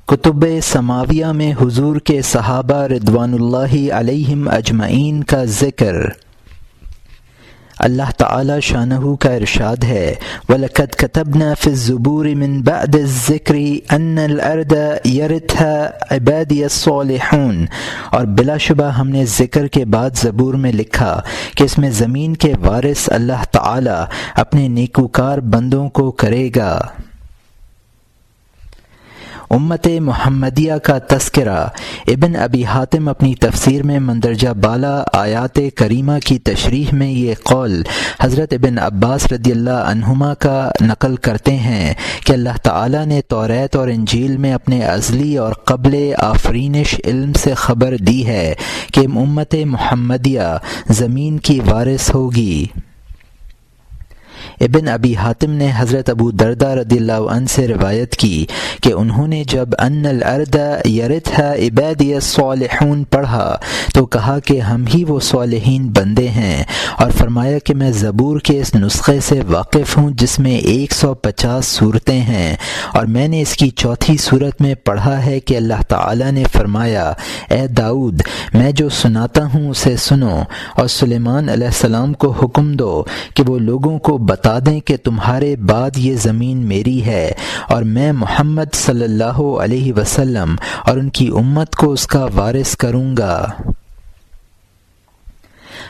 کتب سماویہ میں حضور کے صحابہ رضوان اللہ علیہم اجمعین کا ذکر۔ اللہ تعالی شانہ کا ارشاد ہے، وَلَقَدْ كَتَبْنَا فِي الزُّبُورِ مِن بَعْدِ الذِّكْرِ أَنَّ الْأَرْضَ يَرِثُهَا عِبَادِيَ الصَّالِحُونَ، اور بلا شبہ ہم نے ذکر کے بعد زبور میں لکھا کہ اس میں زمین کے وارث اللہ تعالی اپنے نیکوکار بندوں کو کرے گا۔ امت محمدیہ کا تذکرہ۔ ابن ابی حاتم اپنی تفسیر میں مندرجہ بالا آیات کریمہ کی تشریح میں یہ قول حضرت ابن عباس رضی اللہ عنہما کا نقل کرتے ہیں کہ اللہ تعالی نے توریت اور انجیل میں اپنے ازلی اور قبل آفرینش علم سے خبر دی ہے کہ امت محمدیہ زمین کی وارث ہوگی۔ ابن ابی حاتم نے حضرت ابو درداء رضی اللہ عنہ سے روایت کی کہ انہوں نے جب ان الارض یرثھا عبادی الصالحون پڑھا تو کہا کہ ہم ہی وہ صالحین بندے ہیں، اور فرمایا کہ میں زبور کے اس نسخے سے واقف ہوں جس میں 150 صورتیں ہیں، اور میں نے اس کی چوتھی صورت میں پڑھا ہے کہ اللہ تعالی نے فرمایا، اے داؤد میں جو سناتا ہوں اسے سنو، اور سلیمان علیہ السلام کو حکم دو کہ وہ لوگوں کو بتا دیں کہ تمہارے بعد یہ زمین میری ہے، اور میں محمد صلی اللہ علیہ وسلم اور ان کی امت کو اس کا وارث کروں گا۔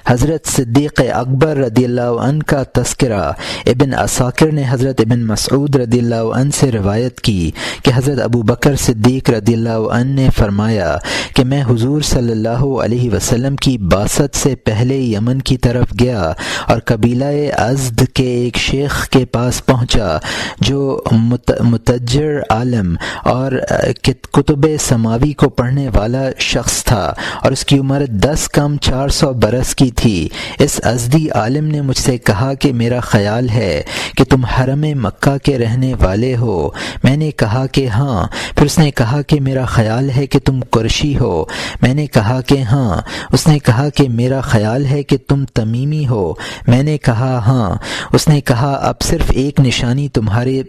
حضرت صدیق اکبر رضی اللہ عنہ کا تذکرہ۔ ابن عساکر نے حضرت ابن مسعود رضی اللہ عنہ سے روایت کی کہ حضرت ابو بکر صدیق رضی اللہ عنہ نے فرمایا کہ میں حضور صلی اللہ علیہ وسلم کی بعثت سے پہلے یمن کی طرف گیا اور قبیلہ ازد کے ایک شیخ کے پاس پہنچا جو متجر عالم اور کتب سماوی کو پڑھنے والا شخص تھا، اور اس کی عمر 10 کم 400 برس کی تھی۔ اس ازدی عالم نے مجھ سے کہا کہ میرا خیال ہے کہ تم حرم مکہ کے رہنے والے ہو۔ میں نے کہا کہ ہاں۔ پھر اس نے کہا کہ میرا خیال ہے کہ تم قرشی ہو۔ میں نے کہا کہ ہاں۔ اس نے کہا کہ میرا خیال ہے کہ تم تمیمی ہو۔ میں نے کہا ہاں۔ اس نے کہا اب صرف ایک نشانی تمہارے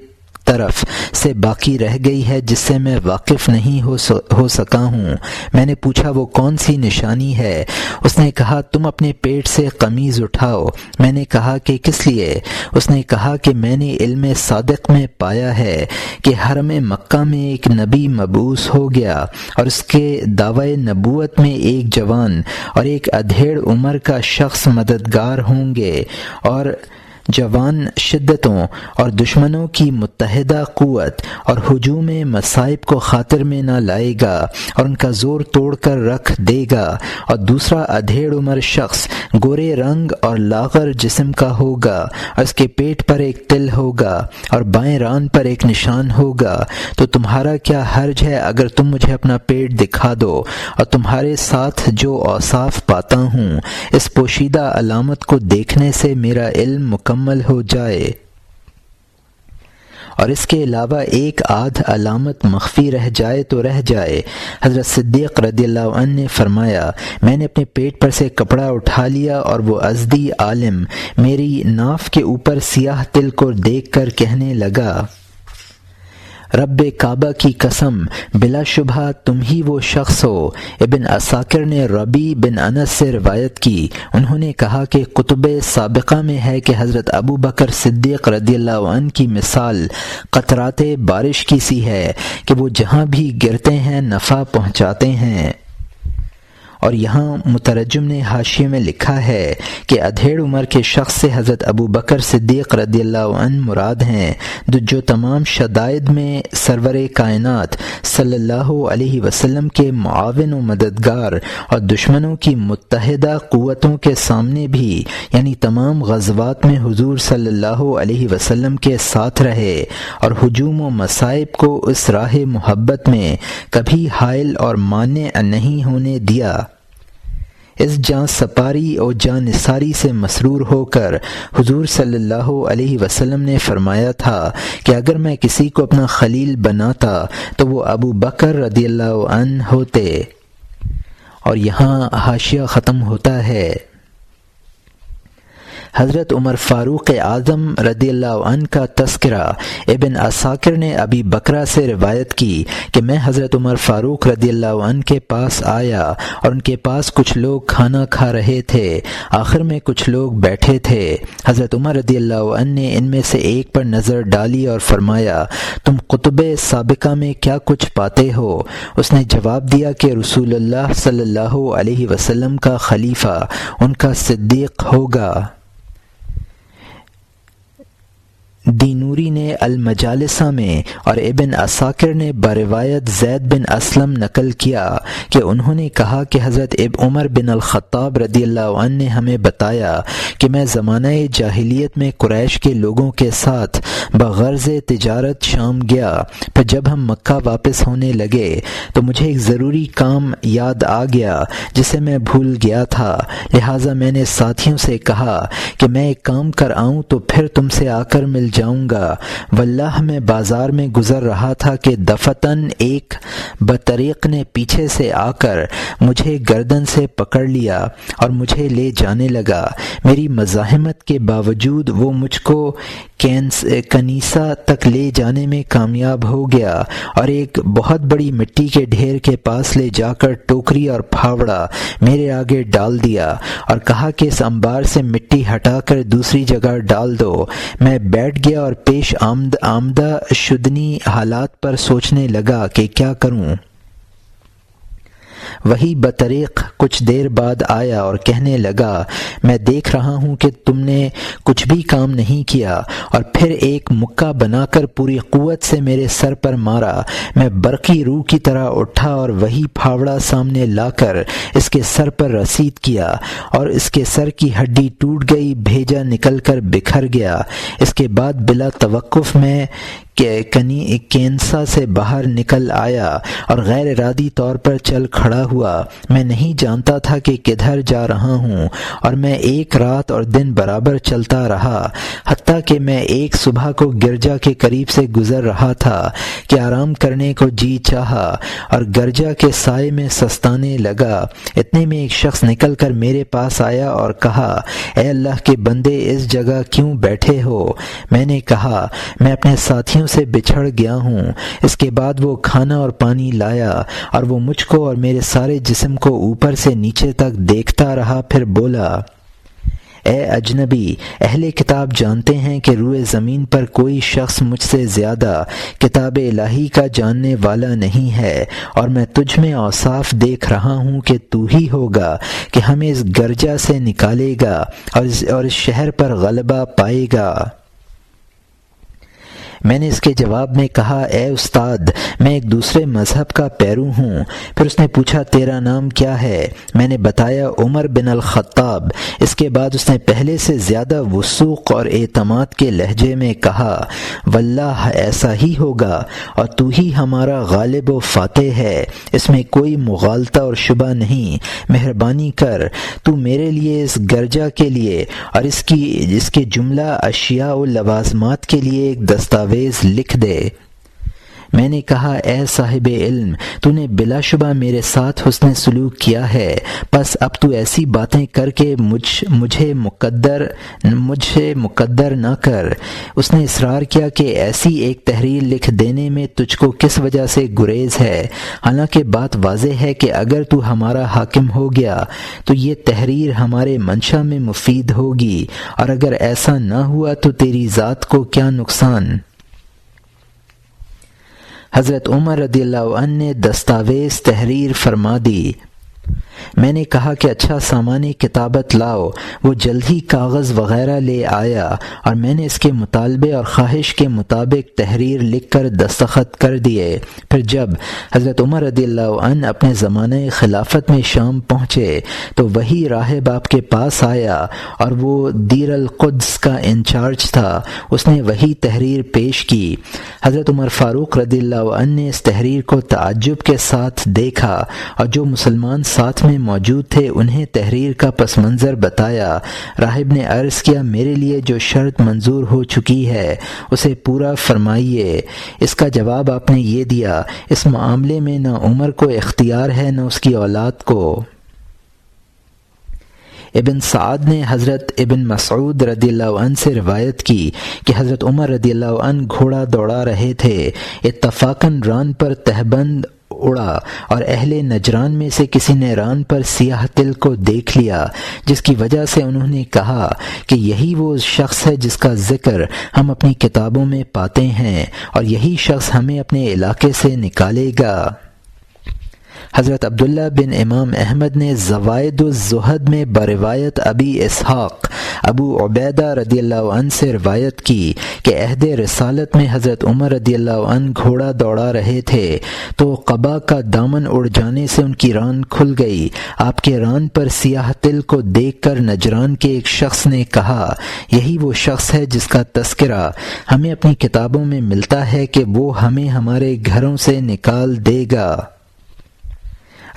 طرف سے باقی رہ گئی ہے جس سے میں واقف نہیں ہو سکا ہوں۔ میں نے پوچھا وہ کون سی نشانی ہے؟ اس نے کہا تم اپنے پیٹ سے قمیض اٹھاؤ۔ میں نے کہا کہ کس لیے؟ اس نے کہا کہ میں نے علم صادق میں پایا ہے کہ حرم مکہ میں ایک نبی مبعوث ہو گیا، اور اس کے دعوی نبوت میں ایک جوان اور ایک ادھیڑ عمر کا شخص مددگار ہوں گے، اور جوان شدتوں اور دشمنوں کی متحدہ قوت اور ہجوم مصائب کو خاطر میں نہ لائے گا اور ان کا زور توڑ کر رکھ دے گا، اور دوسرا ادھیڑ عمر شخص گورے رنگ اور لاغر جسم کا ہوگا، اور اس کے پیٹ پر ایک تل ہوگا اور بائیں ران پر ایک نشان ہوگا۔ تو تمہارا کیا حرج ہے اگر تم مجھے اپنا پیٹ دکھا دو، اور تمہارے ساتھ جو اوصاف پاتا ہوں اس پوشیدہ علامت کو دیکھنے سے میرا علم مکمل ہو جائے، اور اس کے علاوہ ایک آدھ علامت مخفی رہ جائے تو رہ جائے۔ حضرت صدیق رضی اللہ عنہ نے فرمایا میں نے اپنے پیٹ پر سے کپڑا اٹھا لیا، اور وہ ازدی عالم میری ناف کے اوپر سیاہ تل کو دیکھ کر کہنے لگا، رب کعبہ کی قسم بلا شبہ تم ہی وہ شخص ہو۔ ابن عساکر نے ربیع بن انس سے روایت کی، انہوں نے کہا کہ کتب سابقہ میں ہے کہ حضرت ابو بکر صدیق رضی اللہ عنہ کی مثال قطرات بارش کی سی ہے کہ وہ جہاں بھی گرتے ہیں نفع پہنچاتے ہیں۔ اور یہاں مترجم نے حاشیے میں لکھا ہے کہ ادھیڑ عمر کے شخص سے حضرت ابو بکر صدیق رضی اللہ عنہ مراد ہیں، جو تمام شدائد میں سرور کائنات صلی اللہ علیہ وسلم کے معاون و مددگار، اور دشمنوں کی متحدہ قوتوں کے سامنے بھی یعنی تمام غزوات میں حضور صلی اللہ علیہ وسلم کے ساتھ رہے، اور ہجوم و مصائب کو اس راہ محبت میں کبھی حائل اور مانع نہیں ہونے دیا۔ اس جاں سپاری اور جاں نثاری سے مسرور ہو کر حضور صلی اللہ علیہ وسلم نے فرمایا تھا کہ اگر میں کسی کو اپنا خلیل بناتا تو وہ ابو بکر رضی اللہ عنہ ہوتے۔ اور یہاں حاشیہ ختم ہوتا ہے۔ حضرت عمر فاروق اعظم رضی اللہ عنہ کا تذکرہ ابن عساکر نے ابی بکرہ سے روایت کی کہ میں حضرت عمر فاروق رضی اللہ عنہ کے پاس آیا اور ان کے پاس کچھ لوگ کھانا کھا رہے تھے، آخر میں کچھ لوگ بیٹھے تھے۔ حضرت عمر رضی اللہ عنہ نے ان میں سے ایک پر نظر ڈالی اور فرمایا، تم کتب سابقہ میں کیا کچھ پاتے ہو؟ اس نے جواب دیا کہ رسول اللہ صلی اللہ علیہ وسلم کا خلیفہ ان کا صدیق ہوگا۔ دینوری نے المجالسہ میں اور ابن عساکر نے بروایت زید بن اسلم نقل کیا کہ انہوں نے کہا کہ حضرت عمر بن الخطاب رضی اللہ عنہ نے ہمیں بتایا کہ میں زمانہ جاہلیت میں قریش کے لوگوں کے ساتھ بغرض تجارت شام گیا، پھر جب ہم مکہ واپس ہونے لگے تو مجھے ایک ضروری کام یاد آ گیا جسے میں بھول گیا تھا، لہٰذا میں نے ساتھیوں سے کہا کہ میں ایک کام کر آؤں تو پھر تم سے آ کر مل جاؤں گا۔ واللہ میں بازار میں گزر رہا تھا کہ دفتن ایک بطریق نے پیچھے سے آ کر مجھے گردن سے پکڑ لیا اور مجھے لے جانے لگا۔ میری مزاحمت کے باوجود وہ مجھ کو کنیسہ تک لے جانے میں کامیاب ہو گیا اور ایک بہت بڑی مٹی کے ڈھیر کے پاس لے جا کر ٹوکری اور پھاوڑا میرے آگے ڈال دیا اور کہا کہ اس انبار سے مٹی ہٹا کر دوسری جگہ ڈال دو۔ میں بیٹھ گیا اور پیش آمدہ شدنی حالات پر سوچنے لگا کہ کیا کروں۔ وہی بطریق کچھ دیر بعد آیا اور کہنے لگا، میں دیکھ رہا ہوں کہ تم نے کچھ بھی کام نہیں کیا، اور پھر ایک مکہ بنا کر پوری قوت سے میرے سر پر مارا۔ میں برقی روح کی طرح اٹھا اور وہی پھاوڑا سامنے لا کر اس کے سر پر رسید کیا اور اس کے سر کی ہڈی ٹوٹ گئی، بھیجا نکل کر بکھر گیا۔ اس کے بعد بلا توقف میں کینسا سے باہر نکل آیا اور غیر ارادی طور پر چل کھڑا ہوا۔ میں نہیں جانتا تھا کہ کدھر جا رہا ہوں، اور میں ایک رات اور دن برابر چلتا رہا، حتیٰ کہ میں ایک صبح کو گرجا کے قریب سے گزر رہا تھا کہ آرام کرنے کو جی چاہا اور گرجا کے سائے میں سستانے لگا۔ اتنے میں ایک شخص نکل کر میرے پاس آیا اور کہا، اے اللہ کے بندے، اس جگہ کیوں بیٹھے ہو؟ میں نے کہا، میں اپنے ساتھیوں سے بچھڑ گیا ہوں۔ اس کے بعد وہ کھانا اور پانی لایا اور وہ مجھ کو اور میرے سارے جسم کو اوپر سے نیچے تک دیکھتا رہا، پھر بولا، اے اجنبی، اہل کتاب جانتے ہیں کہ روئے زمین پر کوئی شخص مجھ سے زیادہ کتاب الہی کا جاننے والا نہیں ہے، اور میں تجھ میں اوصاف دیکھ رہا ہوں کہ تو ہی ہوگا کہ ہمیں اس گرجا سے نکالے گا اور اس شہر پر غلبہ پائے گا۔ میں نے اس کے جواب میں کہا، اے استاد، میں ایک دوسرے مذہب کا پیرو ہوں۔ پھر اس نے پوچھا، تیرا نام کیا ہے؟ میں نے بتایا، عمر بن الخطاب۔ اس کے بعد اس نے پہلے سے زیادہ وثوق اور اعتماد کے لہجے میں کہا، واللہ ایسا ہی ہوگا، اور تو ہی ہمارا غالب و فاتح ہے، اس میں کوئی مغالطہ اور شبہ نہیں۔ مہربانی کر تو میرے لیے اس گرجا کے لیے اور اس کے جملہ اشیاء و لوازمات کے لیے ایک دستاویز لکھ دے۔ میں نے کہا، اے صاحب علم، تو نے بلا شبہ میرے ساتھ حسن سلوک کیا ہے، بس اب تو ایسی باتیں کر کے مجھے مقدر نہ کر۔ اس نے اصرار کیا کہ ایسی ایک تحریر لکھ دینے میں تجھ کو کس وجہ سے گریز ہے، حالانکہ بات واضح ہے کہ اگر تو ہمارا حاکم ہو گیا تو یہ تحریر ہمارے منشا میں مفید ہوگی، اور اگر ایسا نہ ہوا تو تیری ذات کو کیا نقصان۔ حضرت عمر رضی اللہ عنہ نے دستاویز تحریر فرما دی۔ میں نے کہا کہ اچھا سامان کتابت لاؤ۔ وہ جلد ہی کاغذ وغیرہ لے آیا اور میں نے اس کے مطالبے اور خواہش کے مطابق تحریر لکھ کر دستخط کر دیے۔ پھر جب حضرت عمر رضی اللہ عنہ اپنے زمانہ خلافت میں شام پہنچے تو وہی راہب آپ کے پاس آیا، اور وہ دیر القدس کا انچارج تھا۔ اس نے وہی تحریر پیش کی۔ حضرت عمر فاروق رضی اللہ عنہ نے اس تحریر کو تعجب کے ساتھ دیکھا، اور جو مسلمان ساتھ میں موجود تھے انہیں تحریر کا پس منظر بتایا۔ راہب نے عرض کیا، میرے لیے جو شرط منظور ہو چکی ہے اسے پورا فرمائیے۔ اس کا جواب آپ نے یہ دیا، اس معاملے میں نہ عمر کو اختیار ہے نہ اس کی اولاد کو۔ ابن سعد نے حضرت ابن مسعود رضی اللہ عنہ سے روایت کی کہ حضرت عمر رضی اللہ عنہ گھوڑا دوڑا رہے تھے، اتفاقاً ران پر تہبند اڑا اور اہل نجران میں سے کسی نے ران پر سیاہ تل کو دیکھ لیا، جس کی وجہ سے انہوں نے کہا کہ یہی وہ شخص ہے جس کا ذکر ہم اپنی کتابوں میں پاتے ہیں، اور یہی شخص ہمیں اپنے علاقے سے نکالے گا۔ حضرت عبداللہ بن امام احمد نے زوائد الزہد میں بروایت ابی اسحاق ابو عبیدہ رضی اللہ عنہ سے روایت کی کہ عہد رسالت میں حضرت عمر رضی اللہ عنہ گھوڑا دوڑا رہے تھے تو قبا کا دامن اڑ جانے سے ان کی ران کھل گئی۔ آپ کے ران پر سیاہ تل کو دیکھ کر نجران کے ایک شخص نے کہا، یہی وہ شخص ہے جس کا تذکرہ ہمیں اپنی کتابوں میں ملتا ہے کہ وہ ہمیں ہمارے گھروں سے نکال دے گا۔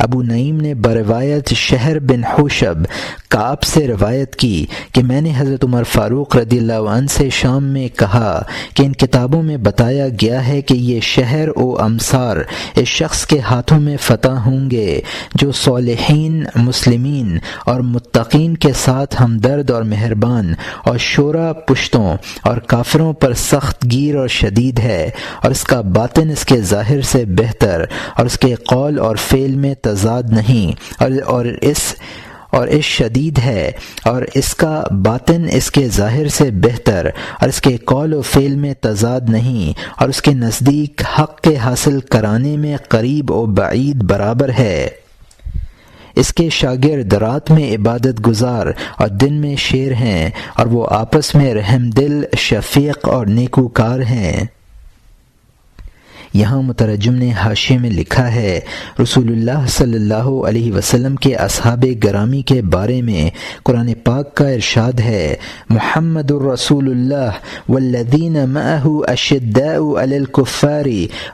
ابو نعیم نے بروایت شہر بن حوشب کعب سے روایت کی کہ میں نے حضرت عمر فاروق رضی اللہ عنہ سے شام میں کہا کہ ان کتابوں میں بتایا گیا ہے کہ یہ شہر و امصار اس شخص کے ہاتھوں میں فتح ہوں گے جو صالحین، مسلمین اور متقین کے ساتھ ہمدرد اور مہربان، اور شورا پشتوں اور کافروں پر سخت گیر اور شدید ہے، اور اس کا باطن اس کے ظاہر سے بہتر، اور اس کے قول اور فعل میں تضاد نہیں، اور اس شدید ہے، اور اس کا باطن اس کے ظاہر سے بہتر، اور اس کے قول و فعل میں تضاد نہیں، اور اس کے نزدیک حق کے حاصل کرانے میں قریب و بعید برابر ہے۔ اس کے شاگرد رات میں عبادت گزار اور دن میں شیر ہیں، اور وہ آپس میں رحم دل، شفیق اور نیکوکار ہیں۔ یہاں مترجم نے حاشیے میں لکھا ہے، رسول اللہ صلی اللہ علیہ وسلم کے اصحاب گرامی کے بارے میں قرآن پاک کا ارشاد ہے، محمد الرسول اللہ والذین معہ اشداء علی الکفار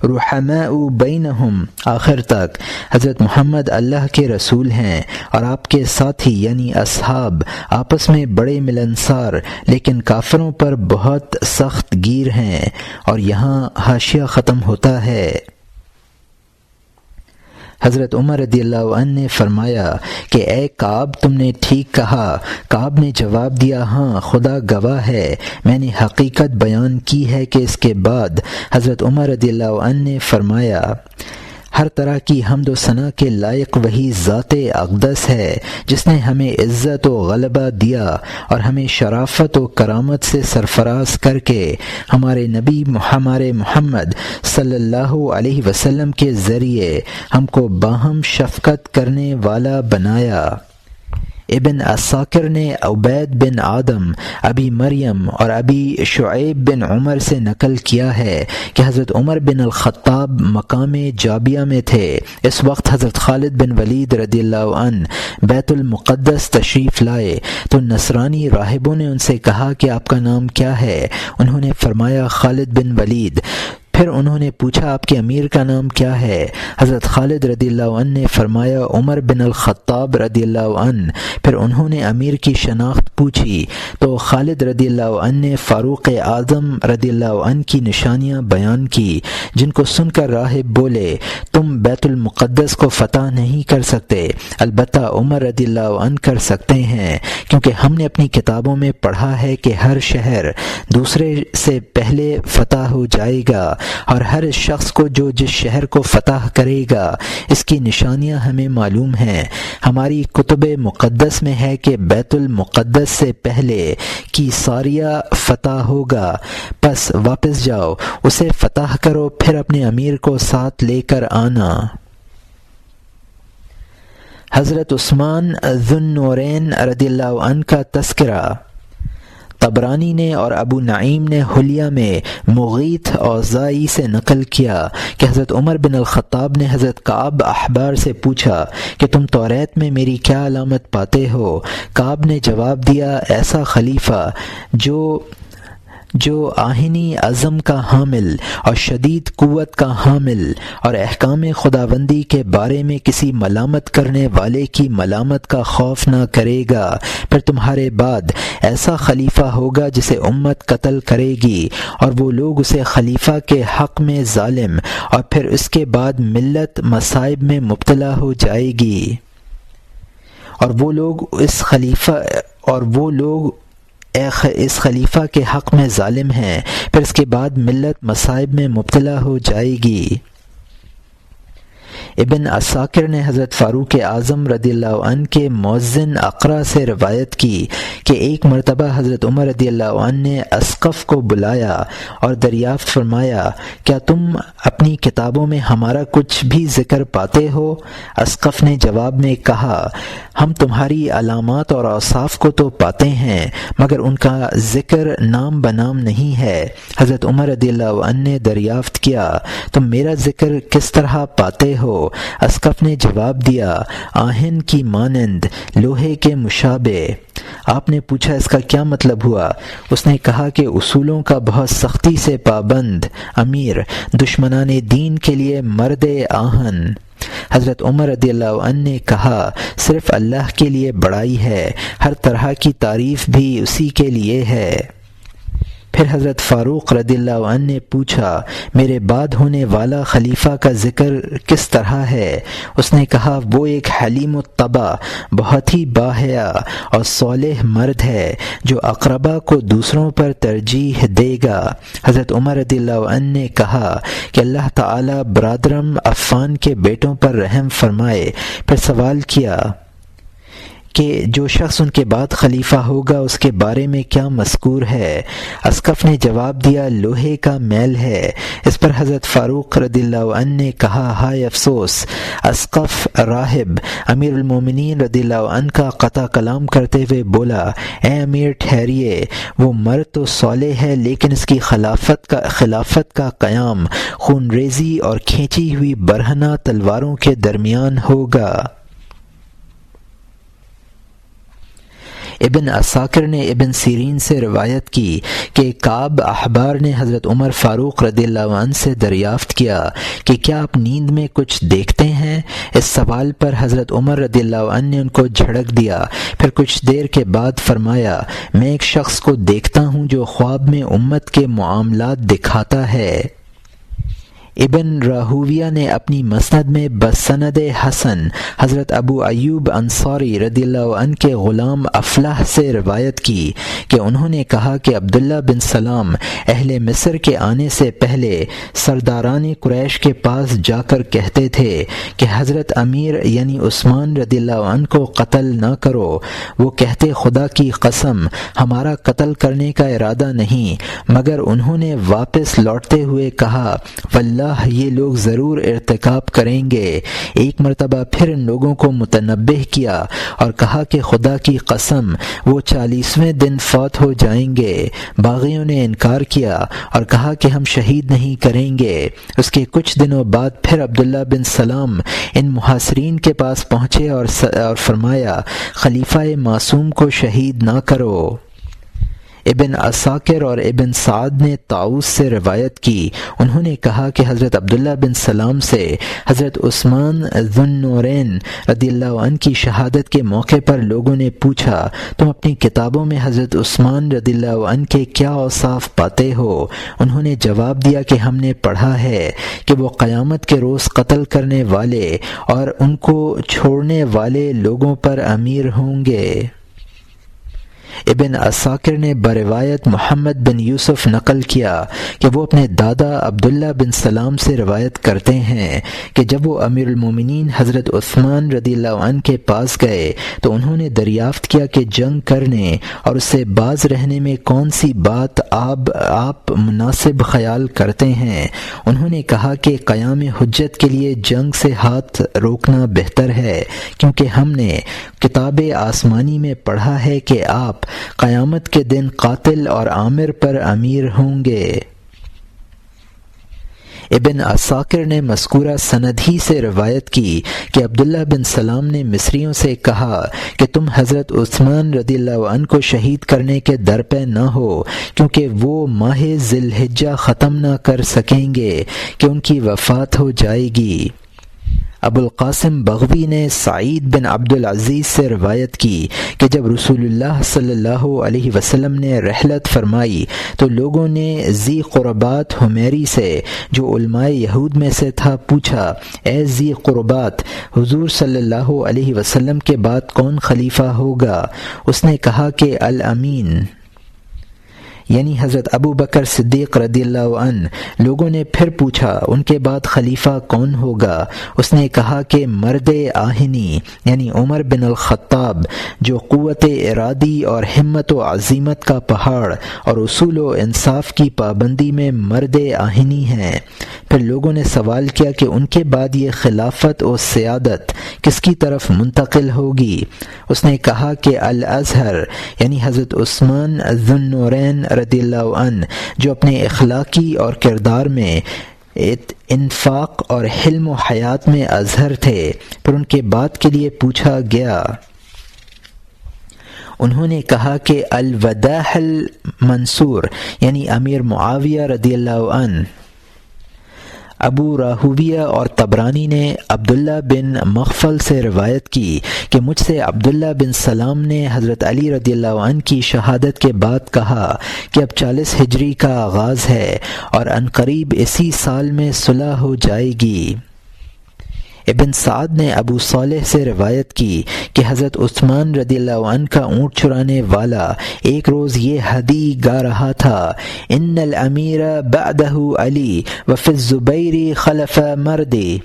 رحماء بینہم، آخر تک۔ حضرت محمد اللہ کے رسول ہیں اور آپ کے ساتھی یعنی اصحاب آپس میں بڑے ملنسار لیکن کافروں پر بہت سخت گیر ہیں۔ اور یہاں حاشیہ ختم ہوتا ہے۔ حضرت عمر رضی اللہ عنہ نے فرمایا کہ اے کعب، تم نے ٹھیک کہا۔ کعب نے جواب دیا، ہاں خدا گواہ ہے، میں نے حقیقت بیان کی ہے کہ اس کے بعد حضرت عمر رضی اللہ عنہ نے فرمایا، ہر طرح کی حمد و ثنا کے لائق وہی ذات اقدس ہے جس نے ہمیں عزت و غلبہ دیا اور ہمیں شرافت و کرامت سے سرفراز کر کے ہمارے نبی محمد صلی اللہ علیہ وسلم کے ذریعے ہم کو باہم شفقت کرنے والا بنایا۔ ابن عساکر نے عبید بن آدم، ابی مریم اور ابی شعیب بن عمر سے نقل کیا ہے کہ حضرت عمر بن الخطاب مقام جابیہ میں تھے۔ اس وقت حضرت خالد بن ولید رضی اللہ عنہ بیت المقدس تشریف لائے تو نصرانی راہبوں نے ان سے کہا کہ آپ کا نام کیا ہے؟ انہوں نے فرمایا خالد بن ولید۔ پھر انہوں نے پوچھا آپ کے امیر کا نام کیا ہے؟ حضرت خالد رضی اللہ عنہ نے فرمایا عمر بن الخطاب رضی اللہ عنہ۔ پھر انہوں نے امیر کی شناخت پوچھی تو خالد رضی اللہ عنہ نے فاروق اعظم رضی اللہ عنہ کی نشانیاں بیان کی، جن کو سن کر راہب بولے، تم بیت المقدس کو فتح نہیں کر سکتے، البتہ عمر رضی اللہ عنہ کر سکتے ہیں، کیونکہ ہم نے اپنی کتابوں میں پڑھا ہے کہ ہر شہر دوسرے سے پہلے فتح ہو جائے گا، اور ہر شخص کو جو جس شہر کو فتح کرے گا اس کی نشانیاں ہمیں معلوم ہیں۔ ہماری کتب مقدس میں ہے کہ بیت المقدس سے پہلے کی ساریہ فتح ہوگا، پس واپس جاؤ، اسے فتح کرو، پھر اپنے امیر کو ساتھ لے کر آنا۔ حضرت عثمان ذو النورین رضی اللہ عنہ کا تذکرہ طبرانی نے اور ابو نعیم نے حلیہ میں مغیث اوزاعی سے نقل کیا کہ حضرت عمر بن الخطاب نے حضرت کعب احبار سے پوچھا کہ تم توریت میں میری کیا علامت پاتے ہو؟ کعب نے جواب دیا، ایسا خلیفہ جو آہنی عزم کا حامل اور شدید قوت کا حامل اور احکام خداوندی کے بارے میں کسی ملامت کرنے والے کی ملامت کا خوف نہ کرے گا۔ پھر تمہارے بعد ایسا خلیفہ ہوگا جسے امت قتل کرے گی اور وہ لوگ اسے خلیفہ کے حق میں ظالم، اور پھر اس کے بعد ملت مصائب میں مبتلا ہو جائے گی۔ اور وہ لوگ اس خلیفہ کے حق میں ظالم ہیں، پھر اس کے بعد ملت مصائب میں مبتلا ہو جائے گی۔ ابن عساکر نے حضرت فاروق اعظم رضی اللہ عنہ کے مؤذن اقرا سے روایت کی کہ ایک مرتبہ حضرت عمر رضی اللہ عنہ نے اسقف کو بلایا اور دریافت فرمایا، کیا تم اپنی کتابوں میں ہمارا کچھ بھی ذکر پاتے ہو؟ اسقف نے جواب میں کہا، ہم تمہاری علامات اور اوصاف کو تو پاتے ہیں مگر ان کا ذکر نام بنام نہیں ہے۔ حضرت عمر رضی اللہ عنہ نے دریافت کیا، تم میرا ذکر کس طرح پاتے ہو؟ اسقف نے جواب دیا، آہن کی مانند، لوہے کے مشابہ۔ آپ نے پوچھا اس کا کیا مطلب ہوا؟ اس نے کہا کہ اصولوں کا بہت سختی سے پابند امیر، دشمنان دین کے لیے مرد آہن۔ حضرت عمر رضی اللہ عنہ نے کہا، صرف اللہ کے لیے بڑائی ہے، ہر طرح کی تعریف بھی اسی کے لیے ہے۔ پھر حضرت فاروق رضی اللہ عنہ نے پوچھا، میرے بعد ہونے والا خلیفہ کا ذکر کس طرح ہے؟ اس نے کہا، وہ ایک حلیم الطبع، بہت ہی باحیا اور صالح مرد ہے جو اقربا کو دوسروں پر ترجیح دے گا۔ حضرت عمر رضی اللہ عنہ نے کہا کہ اللہ تعالی برادرم عفان کے بیٹوں پر رحم فرمائے۔ پھر سوال کیا کہ جو شخص ان کے بعد خلیفہ ہوگا اس کے بارے میں کیا مذکور ہے؟ اسقف نے جواب دیا، لوہے کا میل ہے۔ اس پر حضرت فاروق رضی اللہ عنہ نے کہا، ہائے افسوس! اسقف راہب امیر المومنین رضی اللہ عنہ کا قطع کلام کرتے ہوئے بولا، اے امیر ٹھہریے، وہ مرد تو صالح ہے لیکن اس کی خلافت کا قیام خون ریزی اور کھینچی ہوئی برہنہ تلواروں کے درمیان ہوگا۔ ابن عساکر نے ابن سیرین سے روایت کی کہ کعب احبار نے حضرت عمر فاروق رضی اللہ عنہ سے دریافت کیا کہ کیا آپ نیند میں کچھ دیکھتے ہیں؟ اس سوال پر حضرت عمر رضی اللہ عنہ نے ان کو جھڑک دیا، پھر کچھ دیر کے بعد فرمایا، میں ایک شخص کو دیکھتا ہوں جو خواب میں امت کے معاملات دکھاتا ہے۔ ابن راہویہ نے اپنی مسند میں بسند حسن حضرت ابو ایوب انصاری رضی اللہ عنہ کے غلام افلح سے روایت کی کہ انہوں نے کہا کہ عبداللہ بن سلام اہل مصر کے آنے سے پہلے سرداران قریش کے پاس جا کر کہتے تھے کہ حضرت امیر یعنی عثمان رضی اللہ عنہ کو قتل نہ کرو۔ وہ کہتے، خدا کی قسم ہمارا قتل کرنے کا ارادہ نہیں، مگر انہوں نے واپس لوٹتے ہوئے کہا، واللہ یہ لوگ ضرور ارتکاب کریں گے۔ ایک مرتبہ پھر ان لوگوں کو متنبہ کیا اور کہا کہ خدا کی قسم وہ 40ویں دن فوت ہو جائیں گے۔ باغیوں نے انکار کیا اور کہا کہ ہم شہید نہیں کریں گے۔ اس کے کچھ دنوں بعد پھر عبداللہ بن سلام ان محاصرین کے پاس پہنچے اور فرمایا، خلیفہ معصوم کو شہید نہ کرو۔ ابن عساکر اور ابن سعد نے طاؤس سے روایت کی، انہوں نے کہا کہ حضرت عبداللہ بن سلام سے حضرت عثمان ذو النورین رضی اللہ عنہ کی شہادت کے موقع پر لوگوں نے پوچھا، تم اپنی کتابوں میں حضرت عثمان رضی اللہ عنہ کے کیا اوصاف پاتے ہو؟ انہوں نے جواب دیا کہ ہم نے پڑھا ہے کہ وہ قیامت کے روز قتل کرنے والے اور ان کو چھوڑنے والے لوگوں پر امیر ہوں گے۔ ابن عساکر نے بروایت محمد بن یوسف نقل کیا کہ وہ اپنے دادا عبداللہ بن سلام سے روایت کرتے ہیں کہ جب وہ امیر المومنین حضرت عثمان رضی اللہ عنہ کے پاس گئے تو انہوں نے دریافت کیا کہ جنگ کرنے اور اس سے باز رہنے میں کون سی بات آپ مناسب خیال کرتے ہیں؟ انہوں نے کہا کہ قیام حجت کے لیے جنگ سے ہاتھ روکنا بہتر ہے، کیونکہ ہم نے کتاب آسمانی میں پڑھا ہے کہ آپ قیامت کے دن قاتل اور عامر پر امیر ہوں گے۔ ابن عساکر نے مذکورہ سند ہی سے روایت کی کہ عبداللہ بن سلام نے مصریوں سے کہا کہ تم حضرت عثمان رضی اللہ عنہ کو شہید کرنے کے در پہ نہ ہو، کیونکہ وہ ماہ ذی الحجہ ختم نہ کر سکیں گے کہ ان کی وفات ہو جائے گی۔ ابو القاسم بغوی نے سعید بن عبد العزیز سے روایت کی کہ جب رسول اللہ صلی اللہ علیہ وسلم نے رحلت فرمائی تو لوگوں نے ذی قربات حمیری سے جو علماء یہود میں سے تھا پوچھا، اے ذی قربات، حضور صلی اللہ علیہ وسلم کے بعد کون خلیفہ ہوگا؟ اس نے کہا کہ الامین، یعنی حضرت ابو بکر صدیق رضی اللہ عنہ۔ لوگوں نے پھر پوچھا، ان کے بعد خلیفہ کون ہوگا؟ اس نے کہا کہ مرد آہنی، یعنی عمر بن الخطاب، جو قوت ارادی اور ہمت و عزیمت کا پہاڑ اور اصول و انصاف کی پابندی میں مرد آہنی ہیں۔ پھر لوگوں نے سوال کیا کہ ان کے بعد یہ خلافت و سیادت کس کی طرف منتقل ہوگی؟ اس نے کہا کہ الازہر، یعنی حضرت عثمان ذو النورین رضی اللہ عنہ، جو اپنے اخلاقی اور کردار میں انفاق اور حلم و حیات میں اظہر تھے۔ پھر ان کے بعد کے لیے پوچھا گیا، انہوں نے کہا کہ الوداح المنصور، یعنی امیر معاویہ رضی اللہ عنہ۔ ابو راہویہ اور طبرانی نے عبداللہ بن مغفل سے روایت کی کہ مجھ سے عبداللہ بن سلام نے حضرت علی رضی اللہ عنہ کی شہادت کے بعد کہا کہ اب 40 ہجری کا آغاز ہے اور عنقریب اسی سال میں صلح ہو جائے گی۔ ابن سعد نے ابو صالح سے روایت کی کہ حضرت عثمان رضی اللہ عنہ کا اونٹ چرانے والا ایک روز یہ حدیث گا رہا تھا، ان الامیر بعدہ علی وفی الزبیر خلف مردی،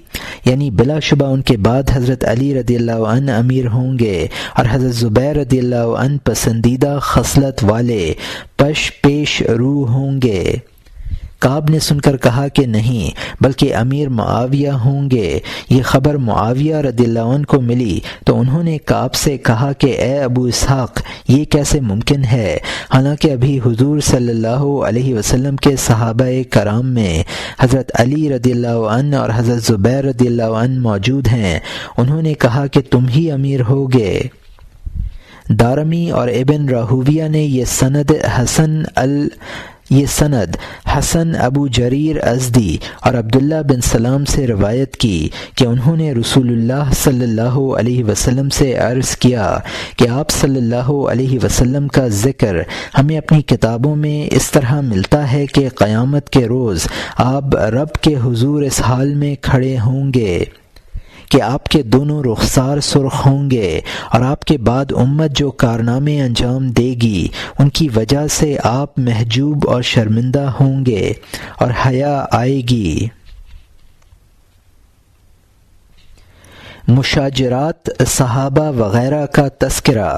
یعنی بلا شبہ ان کے بعد حضرت علی رضی اللہ عنہ امیر ہوں گے اور حضرت زبیر رضی اللہ عنہ پسندیدہ خصلت والے پیش رو ہوں گے۔ کعب نے سن کر کہا کہ نہیں، بلکہ امیر معاویہ ہوں گے۔ یہ خبر معاویہ رضی اللہ عنہ کو ملی تو انہوں نے کعب سے کہا کہ اے ابو اسحاق، یہ کیسے ممکن ہے؟ حالانکہ ابھی حضور صلی اللہ علیہ وسلم کے صحابہ کرام میں حضرت علی رضی اللہ عنہ اور حضرت زبیر رضی اللہ عنہ موجود ہیں۔ انہوں نے کہا کہ تم ہی امیر ہوگے۔ دارمی اور ابن راہویہ نے یہ سند حسن ابو جریر ازدی اور عبداللہ بن سلام سے روایت کی کہ انہوں نے رسول اللہ صلی اللہ علیہ وسلم سے عرض کیا کہ آپ صلی اللہ علیہ وسلم کا ذکر ہمیں اپنی کتابوں میں اس طرح ملتا ہے کہ قیامت کے روز آپ رب کے حضور اس حال میں کھڑے ہوں گے کہ آپ کے دونوں رخسار سرخ ہوں گے، اور آپ کے بعد امت جو کارنامے انجام دے گی ان کی وجہ سے آپ محجوب اور شرمندہ ہوں گے اور حیا آئے گی۔ مشاجرات صحابہ وغیرہ کا تذکرہ۔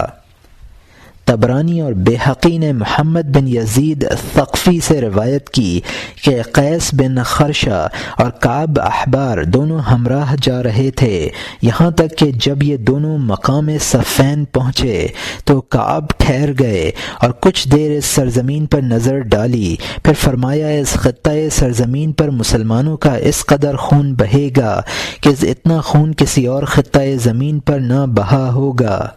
طبرانی اور بیہقی نے محمد بن یزید ثقفی سے روایت کی کہ قیس بن خرشہ اور کعب احبار دونوں ہمراہ جا رہے تھے، یہاں تک کہ جب یہ دونوں مقام صفین پہنچے تو کعب ٹھہر گئے اور کچھ دیر اس سرزمین پر نظر ڈالی، پھر فرمایا اس خطۂ سرزمین پر مسلمانوں کا اس قدر خون بہے گا کہ اتنا خون کسی اور خطۂ زمین پر نہ بہا ہوگا۔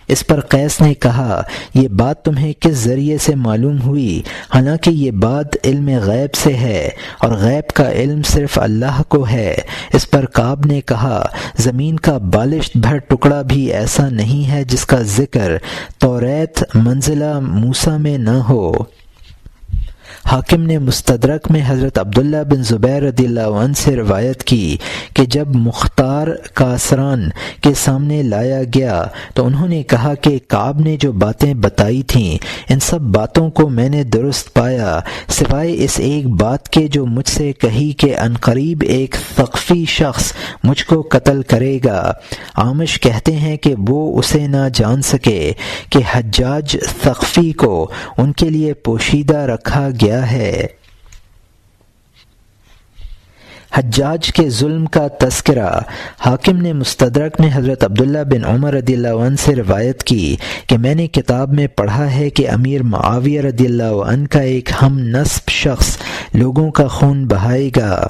اس پر قیس نے کہا، یہ بات تمہیں کس ذریعے سے معلوم ہوئی؟ حالانکہ یہ بات علم غیب سے ہے اور غیب کا علم صرف اللہ کو ہے۔ اس پر کعب نے کہا، زمین کا بالشت بھر ٹکڑا بھی ایسا نہیں ہے جس کا ذکر توریت منزلہ موسیٰ میں نہ ہو۔ حاکم نے مستدرک میں حضرت عبداللہ بن زبیر رضی اللہ عنہ سے روایت کی کہ جب مختار کاسران کے سامنے لایا گیا تو انہوں نے کہا کہ کعب نے جو باتیں بتائی تھیں ان سب باتوں کو میں نے درست پایا، سوائے اس ایک بات کے جو مجھ سے کہی کہ عنقریب ایک ثقفی شخص مجھ کو قتل کرے گا۔ عامش کہتے ہیں کہ وہ اسے نہ جان سکے کہ حجاج ثقفی کو ان کے لیے پوشیدہ رکھا گیا ہے۔ حجاج کے ظلم کا تذکرہ۔ حاکم نے مستدرک میں حضرت عبداللہ بن عمر رضی اللہ عنہ سے روایت کی کہ میں نے کتاب میں پڑھا ہے کہ امیر معاویہ رضی اللہ عنہ کا ایک ہم نسب شخص لوگوں کا خون بہائے گا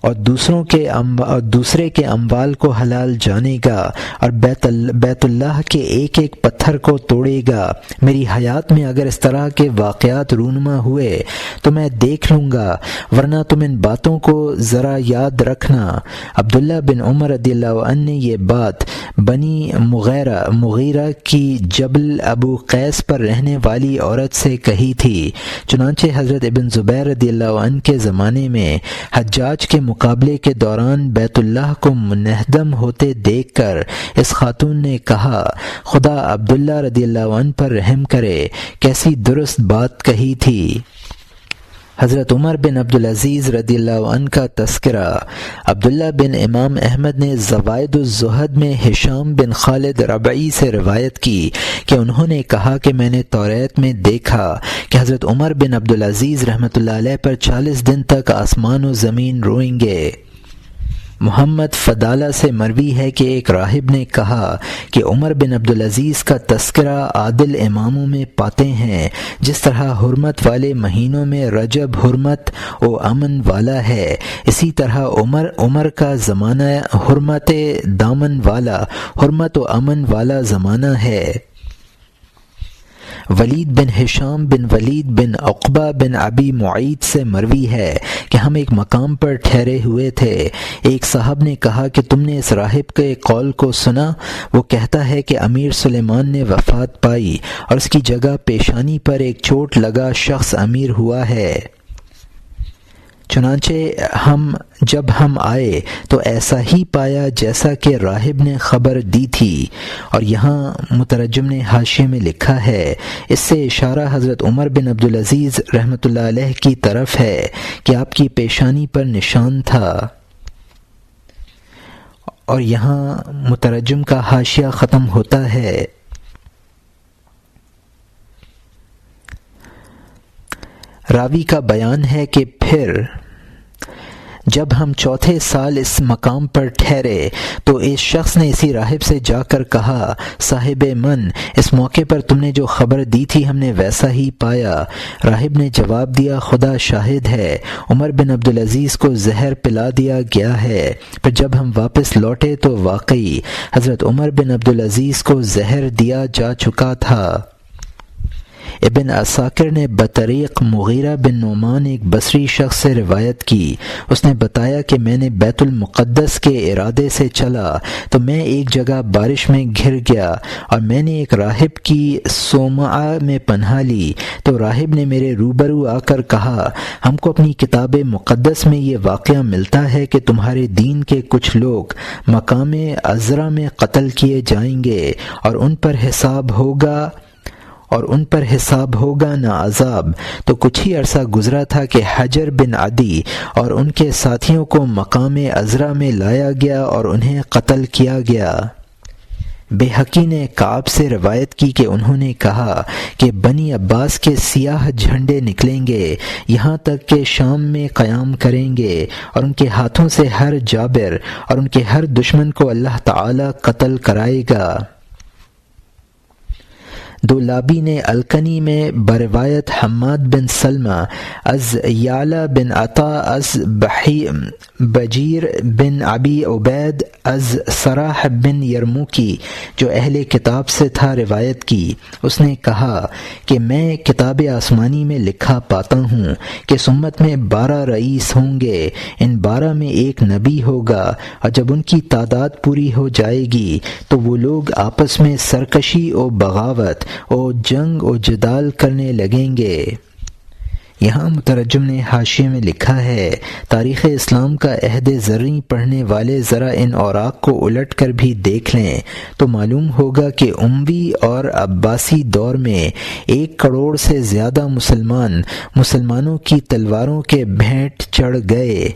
اور دوسرے کے اموال کو حلال جانے گا اور بیت اللہ کے ایک ایک پتھر کو توڑے گا۔ میری حیات میں اگر اس طرح کے واقعات رونما ہوئے تو میں دیکھ لوں گا، ورنہ تم ان باتوں کو ذرا یاد رکھنا۔ عبداللہ بن عمر رضی اللہ عنہ نے یہ بات بنی مغیرہ کی جبل ابو قیس پر رہنے والی عورت سے کہی تھی۔ چنانچہ حضرت ابن زبیر رضی اللہ عنہ کے زمانے میں حجاج کے مقابلے کے دوران بیت اللہ کو منہدم ہوتے دیکھ کر اس خاتون نے کہا، خدا عبداللہ رضی اللہ عنہ پر رحم کرے، کیسی درست بات کہی تھی۔ حضرت عمر بن عبدالعزیز رضی اللہ عنہ کا تذکرہ۔ عبداللہ بن امام احمد نے زوائد الزہد میں ہشام بن خالد ربعی سے روایت کی کہ انہوں نے کہا کہ میں نے توریت میں دیکھا کہ حضرت عمر بن عبدالعزیز رحمۃ اللہ علیہ پر 40 دن تک آسمان و زمین روئیں گے۔ محمد فضالہ سے مروی ہے کہ ایک راہب نے کہا کہ عمر بن عبدالعزیز کا تذکرہ عادل اماموں میں پاتے ہیں، جس طرح حرمت والے مہینوں میں رجب حرمت و امن والا ہے، اسی طرح عمر کا زمانہ حرمت دامن والا، حرمت و امن والا زمانہ ہے۔ ولید بن ہشام بن ولید بن عقبہ بن ابی معیط سے مروی ہے کہ ہم ایک مقام پر ٹھہرے ہوئے تھے۔ ایک صاحب نے کہا کہ تم نے اس راہب کے قول کو سنا؟ وہ کہتا ہے کہ امیر سلیمان نے وفات پائی اور اس کی جگہ پیشانی پر ایک چوٹ لگا شخص امیر ہوا ہے۔ چنانچہ جب ہم آئے تو ایسا ہی پایا جیسا کہ راہب نے خبر دی تھی۔ اور یہاں مترجم نے حاشیے میں لکھا ہے، اس سے اشارہ حضرت عمر بن عبدالعزیز رحمۃ اللہ علیہ کی طرف ہے کہ آپ کی پیشانی پر نشان تھا۔ اور یہاں مترجم کا حاشیہ ختم ہوتا ہے۔ راوی کا بیان ہے کہ پھر جب ہم چوتھے سال اس مقام پر ٹھہرے تو اس شخص نے اسی راہب سے جا کر کہا، صاحب من، اس موقع پر تم نے جو خبر دی تھی ہم نے ویسا ہی پایا۔ راہب نے جواب دیا، خدا شاہد ہے، عمر بن عبدالعزیز کو زہر پلا دیا گیا ہے۔ پھر جب ہم واپس لوٹے تو واقعی حضرت عمر بن عبدالعزیز کو زہر دیا جا چکا تھا۔ ابن عساکر نے بطریق مغیرہ بن نعمان ایک بصری شخص سے روایت کی، اس نے بتایا کہ میں نے بیت المقدس کے ارادے سے چلا تو میں ایک جگہ بارش میں گھر گیا اور میں نے ایک راہب کی صومعہ میں پناہ لی تو راہب نے میرے روبرو آ کر کہا، ہم کو اپنی کتاب مقدس میں یہ واقعہ ملتا ہے کہ تمہارے دین کے کچھ لوگ مقام عذرا میں قتل کیے جائیں گے اور ان پر حساب ہوگا نہ عذاب۔ تو کچھ ہی عرصہ گزرا تھا کہ حجر بن عدی اور ان کے ساتھیوں کو مقام عذرا میں لایا گیا اور انہیں قتل کیا گیا۔ بیہقی نے کعب سے روایت کی کہ انہوں نے کہا کہ بنی عباس کے سیاہ جھنڈے نکلیں گے یہاں تک کہ شام میں قیام کریں گے اور ان کے ہاتھوں سے ہر جابر اور ان کے ہر دشمن کو اللہ تعالی قتل کرائے گا۔ دولابی نے الکنی میں بروایت حماد بن سلمہ از یعلا بن عطا از بجیر بن ابی عبید از سراح بن یرموکی جو اہل کتاب سے تھا روایت کی۔ اس نے کہا کہ میں کتاب آسمانی میں لکھا پاتا ہوں کہ سمت میں 12 رئیس ہوں گے، ان 12 میں ایک نبی ہوگا، اور جب ان کی تعداد پوری ہو جائے گی تو وہ لوگ آپس میں سرکشی و بغاوت اور جنگ و جدال کرنے لگیں گے۔ یہاں مترجم نے حاشیے میں لکھا ہے، تاریخ اسلام کا عہد زرعی پڑھنے والے ذرا ان اوراق کو الٹ کر بھی دیکھ لیں تو معلوم ہوگا کہ اموی اور عباسی دور میں 1 کروڑ سے زیادہ مسلمانوں کی تلواروں کے بھینٹ چڑھ گئے۔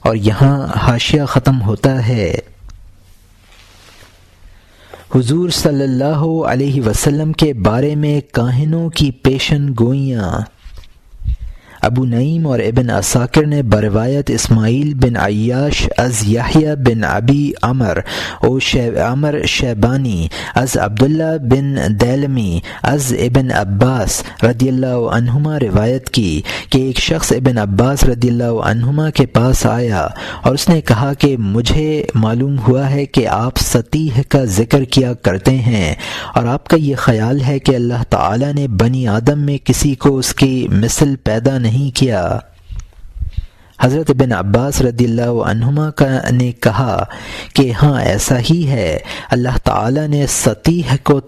اور یہاں حاشیہ ختم ہوتا ہے۔ حضور صلی اللہ علیہ وسلم کے بارے میں کاہنوں کی پیشن گوئیاں۔ ابو نعیم اور ابن عساکر نے بروایت اسماعیل بن عیاش از یحییٰ بن ابی عمر شیبانی از عبداللہ بن دیلمی از ابن عباس رضی اللہ عنہما روایت کی کہ ایک شخص ابن عباس رضی اللہ عنہما کے پاس آیا اور اس نے کہا کہ مجھے معلوم ہوا ہے کہ آپ سطیح کا ذکر کیا کرتے ہیں اور آپ کا یہ خیال ہے کہ اللہ تعالی نے بنی آدم میں کسی کو اس کی مثل پیدا نہیں کیا۔ حضرت ابن عباس رضی اللہ عنہما نے کہا کہ ہاں ایسا ہی ہے، اللہ تعالی نے سطیح کو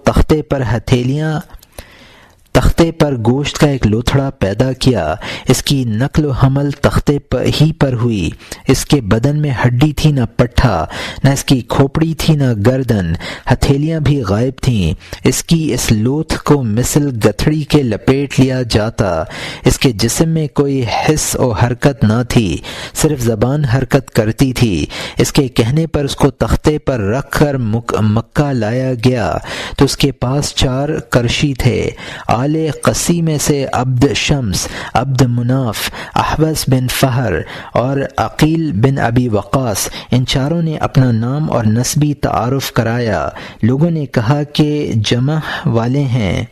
تختے پر گوشت کا ایک لوتھڑا پیدا کیا، اس کی نقل و حمل تختے ہی پر ہوئی، اس کے بدن میں ہڈی تھی نہ پٹھا، نہ اس کی کھوپڑی تھی نہ گردن، ہتھیلیاں بھی غائب تھیں، اس کی اس لوتھ کو مثل گتھڑی کے لپیٹ لیا جاتا، اس کے جسم میں کوئی حس و حرکت نہ تھی، صرف زبان حرکت کرتی تھی۔ اس کے کہنے پر اس کو تختے پر رکھ کر مکہ لایا گیا تو اس کے پاس 4 کرشی تھے۔ آل قسی میں سے عبد شمس، عبد مناف، احوص بن فہر اور عقیل بن ابی وقاص، ان چاروں نے اپنا نام اور نسبی تعارف کرایا۔ لوگوں نے کہا کہ جمع والے ہیں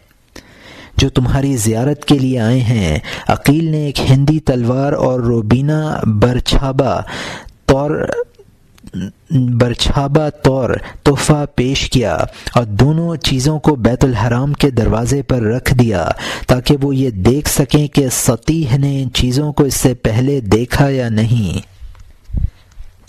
جو تمہاری زیارت کے لیے آئے ہیں۔ عقیل نے ایک ہندی تلوار اور روبینہ برچھابہ طور تحفہ پیش کیا اور دونوں چیزوں کو بیت الحرام کے دروازے پر رکھ دیا تاکہ وہ یہ دیکھ سکیں کہ سطیح نے ان چیزوں کو اس سے پہلے دیکھا یا نہیں۔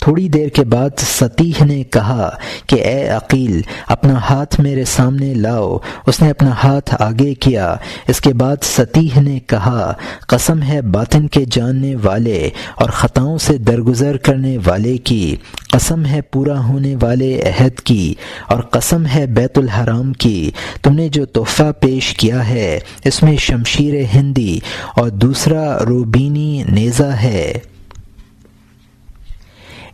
تھوڑی دیر کے بعد سطیح نے کہا کہ اے عقیل، اپنا ہاتھ میرے سامنے لاؤ۔ اس نے اپنا ہاتھ آگے کیا۔ اس کے بعد سطیح نے کہا، قسم ہے باطن کے جاننے والے اور خطاؤں سے درگزر کرنے والے کی، قسم ہے پورا ہونے والے عہد کی، اور قسم ہے بیت الحرام کی، تم نے جو تحفہ پیش کیا ہے اس میں شمشیر ہندی اور دوسرا روبینی نیزہ ہے۔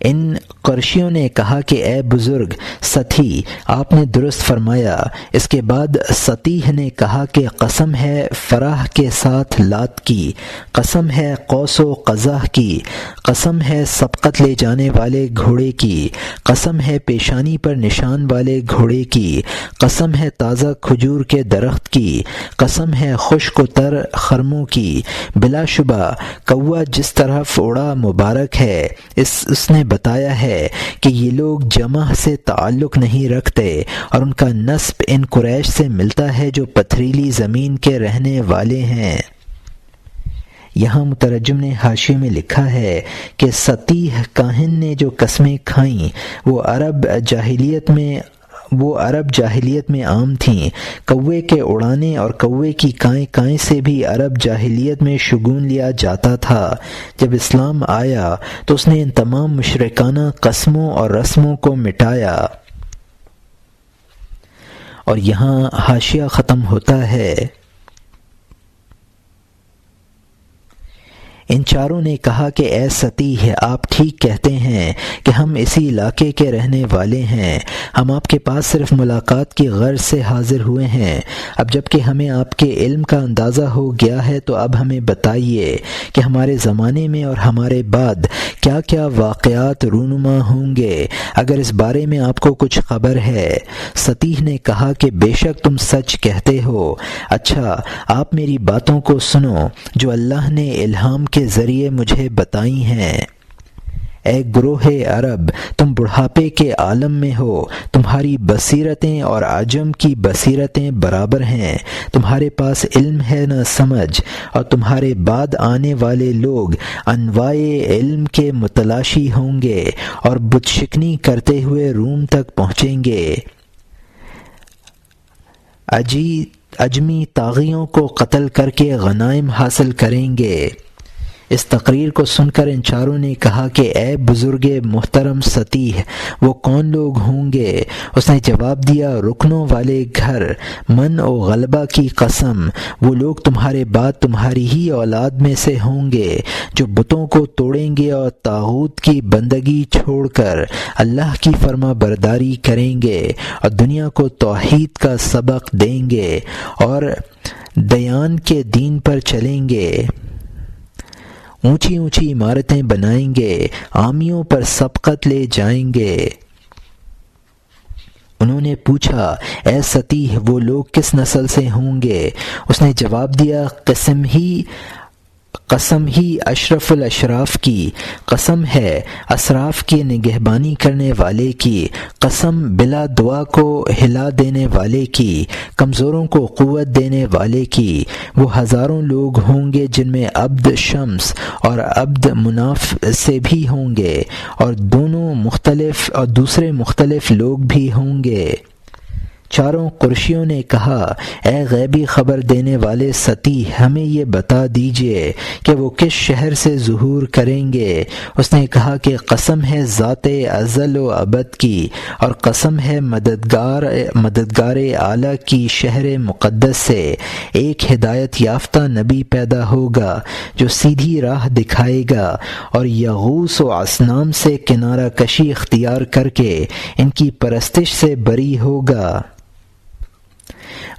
ان قرشیوں نے کہا کہ اے بزرگ سطیح، آپ نے درست فرمایا۔ اس کے بعد سطیح نے کہا کہ قسم ہے فرح کے ساتھ لات کی، قسم ہے قوس و قزح کی، قسم ہے سبقت لے جانے والے گھوڑے کی، قسم ہے پیشانی پر نشان والے گھوڑے کی، قسم ہے تازہ کھجور کے درخت کی، قسم ہے خشک و تر خرموں کی، بلا شبہ کوا جس طرف اڑا مبارک ہے۔ اس نے بتایا ہے کہ یہ لوگ جمع سے تعلق نہیں رکھتے اور ان کا نسب ان قریش سے ملتا ہے جو پتھریلی زمین کے رہنے والے ہیں۔ یہاں مترجم نے حاشیے میں لکھا ہے کہ سطیح کاہن نے جو قسمیں کھائیں وہ عرب جاہلیت میں عام تھیں۔ کوے کے اڑانے اور کوے کی کائیں سے بھی عرب جاہلیت میں شگون لیا جاتا تھا۔ جب اسلام آیا تو اس نے ان تمام مشرکانہ قسموں اور رسموں کو مٹایا۔ اور یہاں حاشیہ ختم ہوتا ہے۔ ان چاروں نے کہا کہ اے سطیح، آپ ٹھیک کہتے ہیں کہ ہم اسی علاقے کے رہنے والے ہیں، ہم آپ کے پاس صرف ملاقات کی غرض سے حاضر ہوئے ہیں۔ اب جب کہ ہمیں آپ کے علم کا اندازہ ہو گیا ہے تو اب ہمیں بتائیے کہ ہمارے زمانے میں اور ہمارے بعد کیا کیا واقعات رونما ہوں گے، اگر اس بارے میں آپ کو کچھ خبر ہے۔ سطیح نے کہا کہ بے شک تم سچ کہتے ہو۔ اچھا، آپ میری باتوں کو سنو جو اللہ نے الہام کے ذریعے مجھے بتائی ہیں۔ اے گروہ عرب، تم بڑھاپے کے عالم میں ہو، تمہاری بصیرتیں اور عجم کی بصیرتیں برابر ہیں، تمہارے پاس علم ہے نہ سمجھ، اور تمہارے بعد آنے والے لوگ انواع علم کے متلاشی ہوں گے اور بت شکنی کرتے ہوئے روم تک پہنچیں گے، اجمی طاغیوں کو قتل کر کے غنائم حاصل کریں گے۔ اس تقریر کو سن کر ان چاروں نے کہا کہ اے بزرگ محترم سطیح، وہ کون لوگ ہوں گے؟ اس نے جواب دیا، رکنوں والے گھر، من و غلبہ کی قسم، وہ لوگ تمہارے بعد تمہاری ہی اولاد میں سے ہوں گے جو بتوں کو توڑیں گے اور طاغوت کی بندگی چھوڑ کر اللہ کی فرما برداری کریں گے اور دنیا کو توحید کا سبق دیں گے اور دیان کے دین پر چلیں گے۔ اونچی اونچی عمارتیں بنائیں گے، عامیوں پر سبقت لے جائیں گے۔ انہوں نے پوچھا، اے سطیح، وہ لوگ کس نسل سے ہوں گے؟ اس نے جواب دیا، قسم ہی اشرف الاشراف کی، قسم ہے اسراف کی نگہبانی کرنے والے کی، قسم بلا دعا کو ہلا دینے والے کی، کمزوروں کو قوت دینے والے کی۔ وہ ہزاروں لوگ ہوں گے جن میں عبد شمس اور عبد مناف سے بھی ہوں گے، اور دوسرے مختلف لوگ بھی ہوں گے۔ چاروں قریشیوں نے کہا، اے غیبی خبر دینے والے سطیح، ہمیں یہ بتا دیجئے کہ وہ کس شہر سے ظہور کریں گے۔ اس نے کہا کہ قسم ہے ذات ازل و ابد کی، اور قسم ہے مددگار اعلیٰ کی، شہر مقدس سے ایک ہدایت یافتہ نبی پیدا ہوگا جو سیدھی راہ دکھائے گا، اور یغوث و اصنام سے کنارہ کشی اختیار کر کے ان کی پرستش سے بری ہوگا۔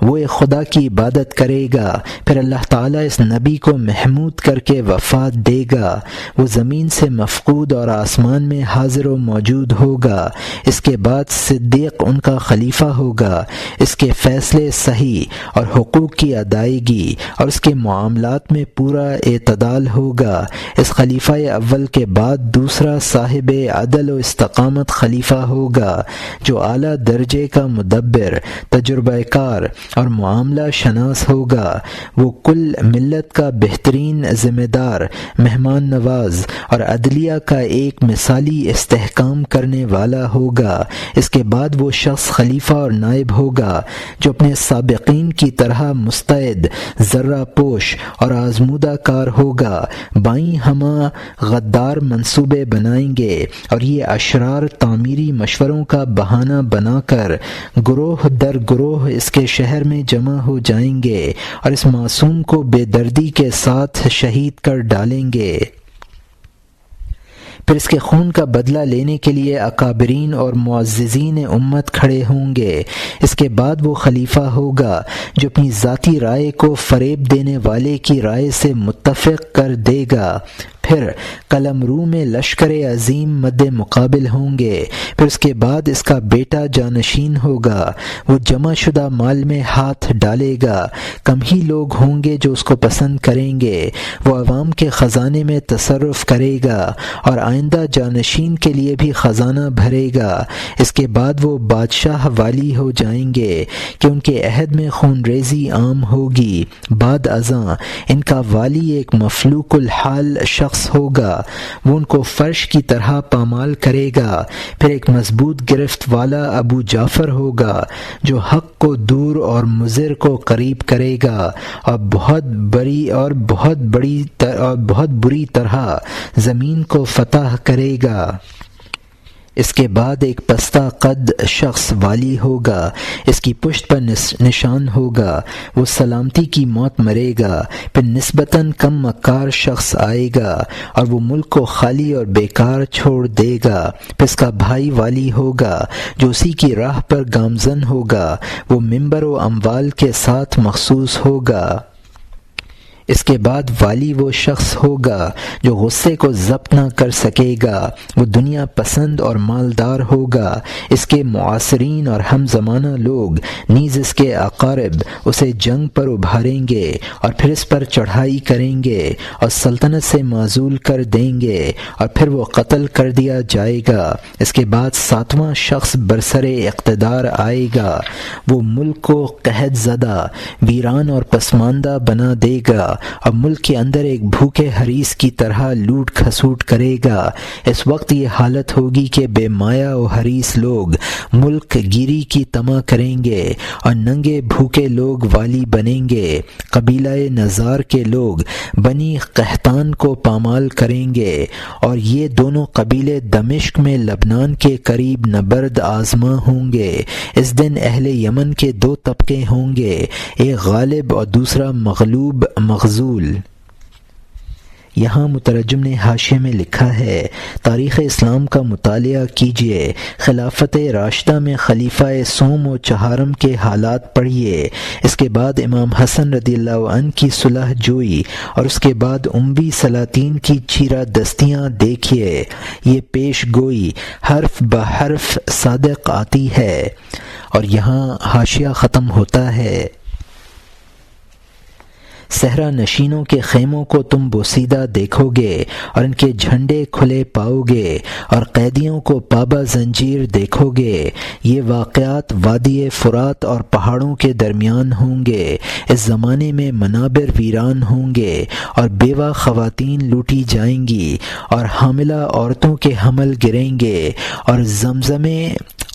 وہ ایک خدا کی عبادت کرے گا، پھر اللہ تعالیٰ اس نبی کو محمود کر کے وفات دے گا۔ وہ زمین سے مفقود اور آسمان میں حاضر و موجود ہوگا۔ اس کے بعد صدیق ان کا خلیفہ ہوگا۔ اس کے فیصلے صحیح اور حقوق کی ادائیگی اور اس کے معاملات میں پورا اعتدال ہوگا۔ اس خلیفہ اول کے بعد دوسرا صاحب عدل و استقامت خلیفہ ہوگا، جو اعلیٰ درجے کا مدبر، تجربہ کار اور معاملہ شناس ہوگا۔ وہ کل ملت کا بہترین ذمہ دار، مہمان نواز اور عدلیہ کا ایک مثالی استحکام کرنے والا ہوگا۔ اس کے بعد وہ شخص خلیفہ اور نائب ہوگا جو اپنے سابقین کی طرح مستعد، ذرہ پوش اور آزمودہ کار ہوگا۔ بائیں ہمہ غدار منصوبے بنائیں گے، اور یہ اشرار تعمیری مشوروں کا بہانہ بنا کر گروہ در گروہ اس کے شہر میں جمع ہو جائیں گے اور اس معصوم کو بے دردی کے ساتھ شہید کر ڈالیں گے۔ پھر اس کے خون کا بدلہ لینے کے لیے اکابرین اور معززین امت کھڑے ہوں گے۔ اس کے بعد وہ خلیفہ ہوگا جو اپنی ذاتی رائے کو فریب دینے والے کی رائے سے متفق کر دے گا۔ پھر قلمرو میں لشکر عظیم مد مقابل ہوں گے۔ پھر اس کے بعد اس کا بیٹا جانشین ہوگا۔ وہ جمع شدہ مال میں ہاتھ ڈالے گا۔ کم ہی لوگ ہوں گے جو اس کو پسند کریں گے۔ وہ عوام کے خزانے میں تصرف کرے گا اور آئندہ جانشین کے لیے بھی خزانہ بھرے گا۔ اس کے بعد وہ بادشاہ والی ہو جائیں گے کہ ان کے عہد میں خون ریزی عام ہوگی۔ بعد ازاں ان کا والی ایک مفلوق الحال شخص ہوگا۔ وہ ان کو فرش کی طرح پامال کرے گا۔ پھر ایک مضبوط گرفت والا ابو جعفر ہوگا جو حق کو دور اور مضر کو قریب کرے گا اور بہت بری طرح زمین کو فتح کرے گا۔ اس کے بعد ایک پستہ قد شخص والی ہوگا۔ اس کی پشت پر نشان ہوگا۔ وہ سلامتی کی موت مرے گا۔ پھر نسبتاً کم مکار شخص آئے گا اور وہ ملک کو خالی اور بیکار چھوڑ دے گا۔ پھر اس کا بھائی والی ہوگا جو اسی کی راہ پر گامزن ہوگا۔ وہ ممبر و اموال کے ساتھ مخصوص ہوگا۔ اس کے بعد والی وہ شخص ہوگا جو غصے کو ضبط نہ کر سکے گا۔ وہ دنیا پسند اور مالدار ہوگا۔ اس کے معاصرین اور ہم زمانہ لوگ نیز اس کے اقارب اسے جنگ پر ابھاریں گے اور پھر اس پر چڑھائی کریں گے اور سلطنت سے معزول کر دیں گے، اور پھر وہ قتل کر دیا جائے گا۔ اس کے بعد ساتواں شخص برسر اقتدار آئے گا۔ وہ ملک کو قحط زدہ، ویران اور پسماندہ بنا دے گا اور ملک کے اندر ایک بھوکے حریص کی طرح لوٹ کھسوٹ کرے گا۔ اس وقت یہ حالت ہوگی کہ بے مایہ و حریص لوگ ملک گیری کی طمع کریں گے اور ننگے بھوکے لوگ والی بنیں گے۔ قبیلہ نزار کے لوگ بنی قحطان کو پامال کریں گے، اور یہ دونوں قبیلے دمشق میں لبنان کے قریب نبرد آزما ہوں گے۔ اس دن اہل یمن کے دو طبقے ہوں گے، ایک غالب اور دوسرا مغلوب مغزول۔ یہاں مترجم نے حاشیے میں لکھا ہے، تاریخ اسلام کا مطالعہ کیجیے، خلافت راشدہ میں خلیفہ سوم و چہارم کے حالات پڑھیے، اس کے بعد امام حسن رضی اللہ عنہ کی صلح جوئی، اور اس کے بعد اموی سلاطین کی چیرہ دستیاں دیکھیے۔ یہ پیش گوئی حرف بحرف صادق آتی ہے، اور یہاں حاشیہ ختم ہوتا ہے۔ صحرا نشینوں کے خیموں کو تم بوسیدہ دیکھو گے اور ان کے جھنڈے کھلے پاؤ گے، اور قیدیوں کو پابہ زنجیر دیکھو گے۔ یہ واقعات وادی فرات اور پہاڑوں کے درمیان ہوں گے۔ اس زمانے میں منابر ویران ہوں گے اور بیوہ خواتین لوٹی جائیں گی، اور حاملہ عورتوں کے حمل گریں گے، اور زمزمے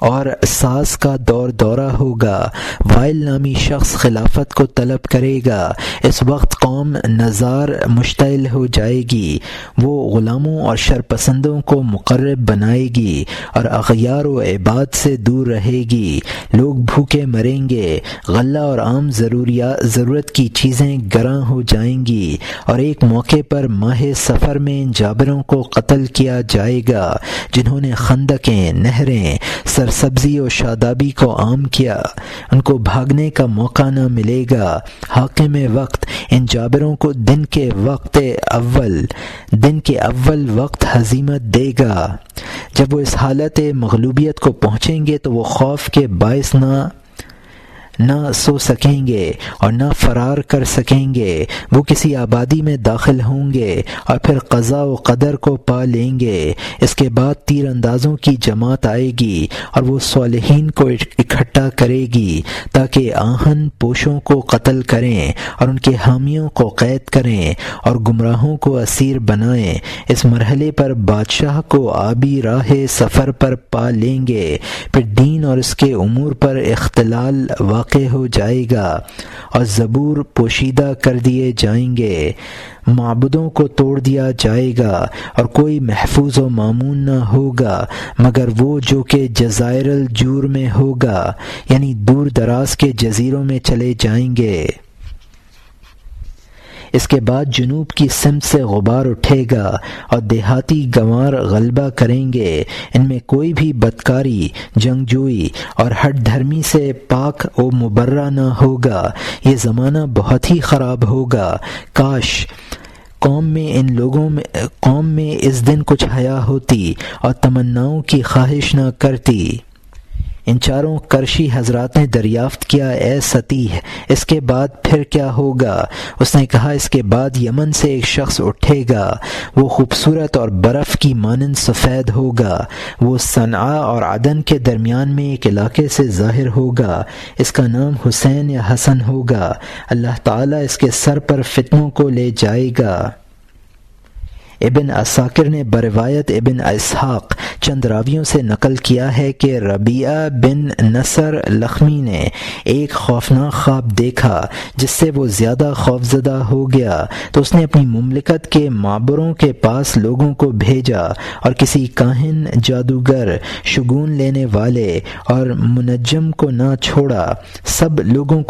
اور ساز کا دور دورہ ہوگا۔ وائل نامی شخص خلافت کو طلب کرے گا۔ اس وقت قوم نزار مشتعل ہو جائے گی، وہ غلاموں اور شرپسندوں کو مقرب بنائے گی اور اغیار و عباد سے دور رہے گی۔ لوگ بھوکے مریں گے، غلہ اور عام ضرورت کی چیزیں گراں ہو جائیں گی، اور ایک موقع پر ماہ سفر میں ان جابروں کو قتل کیا جائے گا جنہوں نے خندقیں، نہریں، سرسبزی و شادابی کو عام کیا۔ ان کو بھاگنے کا موقع نہ ملے گا۔ حاکم وقت ان جابروں کو دن کے اول وقت ہزیمت دے گا۔ جب وہ اس حالت مغلوبیت کو پہنچیں گے تو وہ خوف کے باعث نہ سو سکیں گے اور نہ فرار کر سکیں گے۔ وہ کسی آبادی میں داخل ہوں گے اور پھر قضاء و قدر کو پا لیں گے۔ اس کے بعد تیر اندازوں کی جماعت آئے گی اور وہ صالحین کو اکٹھا کرے گی تاکہ آہن پوشوں کو قتل کریں اور ان کے حامیوں کو قید کریں اور گمراہوں کو اسیر بنائیں۔ اس مرحلے پر بادشاہ کو آبی راہ سفر پر پا لیں گے، پھر دین اور اس کے امور پر اختلال واقع ہو جائے گا اور زبور پوشیدہ کر دیے جائیں گے، معبودوں کو توڑ دیا جائے گا، اور کوئی محفوظ و مامون نہ ہوگا مگر وہ جو کہ جزائر الجور میں ہوگا، یعنی دور دراز کے جزیروں میں چلے جائیں گے۔ اس کے بعد جنوب کی سمت سے غبار اٹھے گا اور دیہاتی گنوار غلبہ کریں گے۔ ان میں کوئی بھی بدکاری، جنگجوئی اور ہٹ دھرمی سے پاک و مبرہ نہ ہوگا۔ یہ زمانہ بہت ہی خراب ہوگا۔ کاش قوم میں اس دن کچھ حیا ہوتی اور تمناؤں کی خواہش نہ کرتی۔ ان چاروں کرشی حضرات نے دریافت کیا، اے سطیح اس کے بعد پھر کیا ہوگا؟ اس نے کہا، اس کے بعد یمن سے ایک شخص اٹھے گا، وہ خوبصورت اور برف کی مانند سفید ہوگا، وہ صنعاء اور عدن کے درمیان میں ایک علاقے سے ظاہر ہوگا، اس کا نام حسین یا حسن ہوگا، اللہ تعالیٰ اس کے سر پر فتنوں کو لے جائے گا۔ ابن عساکر نے بروایت ابن اسحاق چند راویوں سے نقل کیا ہے کہ ربیعہ بن نصر لخمی نے ایک خوفناک خواب دیکھا جس سے وہ زیادہ خوفزدہ ہو گیا، تو اس نے اپنی مملکت کے معبروں کے پاس لوگوں کو بھیجا اور کسی کاہن، جادوگر، شگون لینے والے اور منجم کو نہ چھوڑا، سبھی لوگوں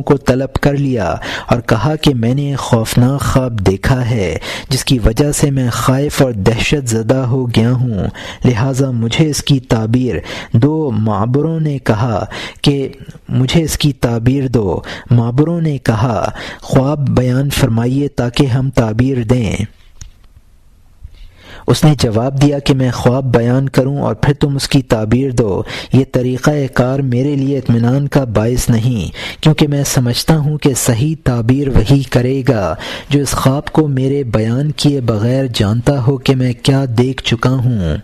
کو طلب کر لیا اور کہا کہ میں نے ایک خوفناک خواب دیکھا ہے جس کی وجہ سے میں خائف اور دہشت زدہ ہو گیا ہوں، لہٰذا مجھے اس کی تعبیر دو۔ معبروں نے کہا کہ مجھے اس کی تعبیر دو۔ معبروں نے کہا، خواب بیان فرمائیے تاکہ ہم تعبیر دیں۔ اس نے جواب دیا کہ میں خواب بیان کروں اور پھر تم اس کی تعبیر دو، یہ طریقہ کار میرے لیے اطمینان کا باعث نہیں، کیونکہ میں سمجھتا ہوں کہ صحیح تعبیر وہی کرے گا جو اس خواب کو میرے بیان کیے بغیر جانتا ہو کہ میں کیا دیکھ چکا ہوں۔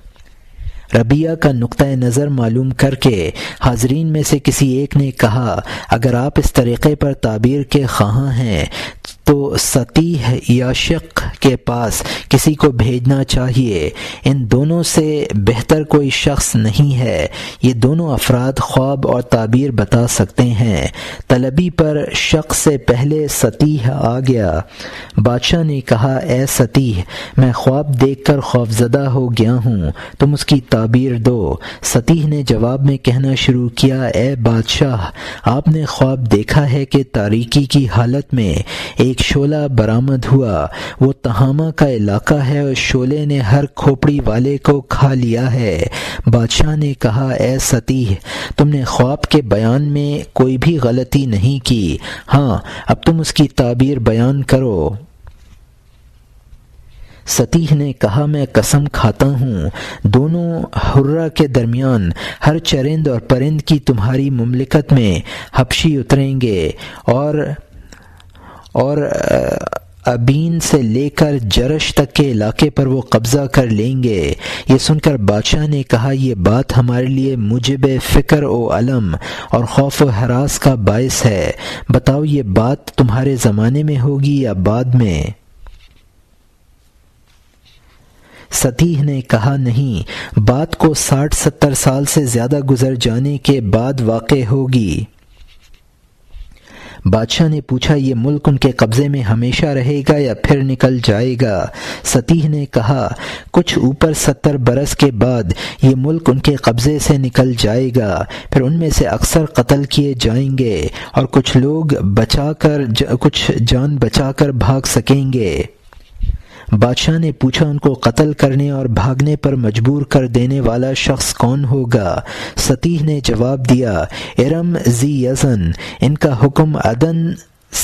ربیعہ کا نقطہ نظر معلوم کر کے حاضرین میں سے کسی ایک نے کہا، اگر آپ اس طریقے پر تعبیر کے خواہاں ہیں تو سطیح یا شق کے پاس کسی کو بھیجنا چاہیے، ان دونوں سے بہتر کوئی شخص نہیں ہے، یہ دونوں افراد خواب اور تعبیر بتا سکتے ہیں۔ طلبی پر شق سے پہلے سطیح آ گیا۔ بادشاہ نے کہا، اے سطیح میں خواب دیکھ کر خوفزدہ ہو گیا ہوں، تم اس کی تعبیر دو۔ سطیح نے جواب میں کہنا شروع کیا، اے بادشاہ آپ نے خواب دیکھا ہے کہ تاریکی کی حالت میں ایک ایک شعلہ برآمد ہوا، وہ تہامہ کا علاقہ ہے اور شعلے نے ہر کھوپڑی والے کو کھا لیا ہے۔ بادشاہ نے کہا اے سطیح، تم نے خواب کے بیان میں کوئی بھی غلطی نہیں کی، ہاں اب تم اس کی تعبیر بیان کرو۔ سطیح نے کہا میں قسم کھاتا ہوں دونوں حرہ کے درمیان ہر چرند اور پرند کی تمہاری مملکت میں حبشی اتریں گے اور ابین سے لے کر جرش تک کے علاقے پر وہ قبضہ کر لیں گے۔ یہ سن کر بادشاہ نے کہا یہ بات ہمارے لیے موجب فکر و علم اور خوف و ہراس کا باعث ہے، بتاؤ یہ بات تمہارے زمانے میں ہوگی یا بعد میں؟ سطیح نے کہا نہیں، بات کو 60-70 سال سے زیادہ گزر جانے کے بعد واقع ہوگی۔ بادشاہ نے پوچھا یہ ملک ان کے قبضے میں ہمیشہ رہے گا یا پھر نکل جائے گا؟ سطیح نے کہا کچھ اوپر 70 برس کے بعد یہ ملک ان کے قبضے سے نکل جائے گا، پھر ان میں سے اکثر قتل کیے جائیں گے اور کچھ جان بچا کر بھاگ سکیں گے۔ بادشاہ نے پوچھا ان کو قتل کرنے اور بھاگنے پر مجبور کر دینے والا شخص کون ہوگا؟ سطیح نے جواب دیا ارم ذی یزن، ان کا حکم عدن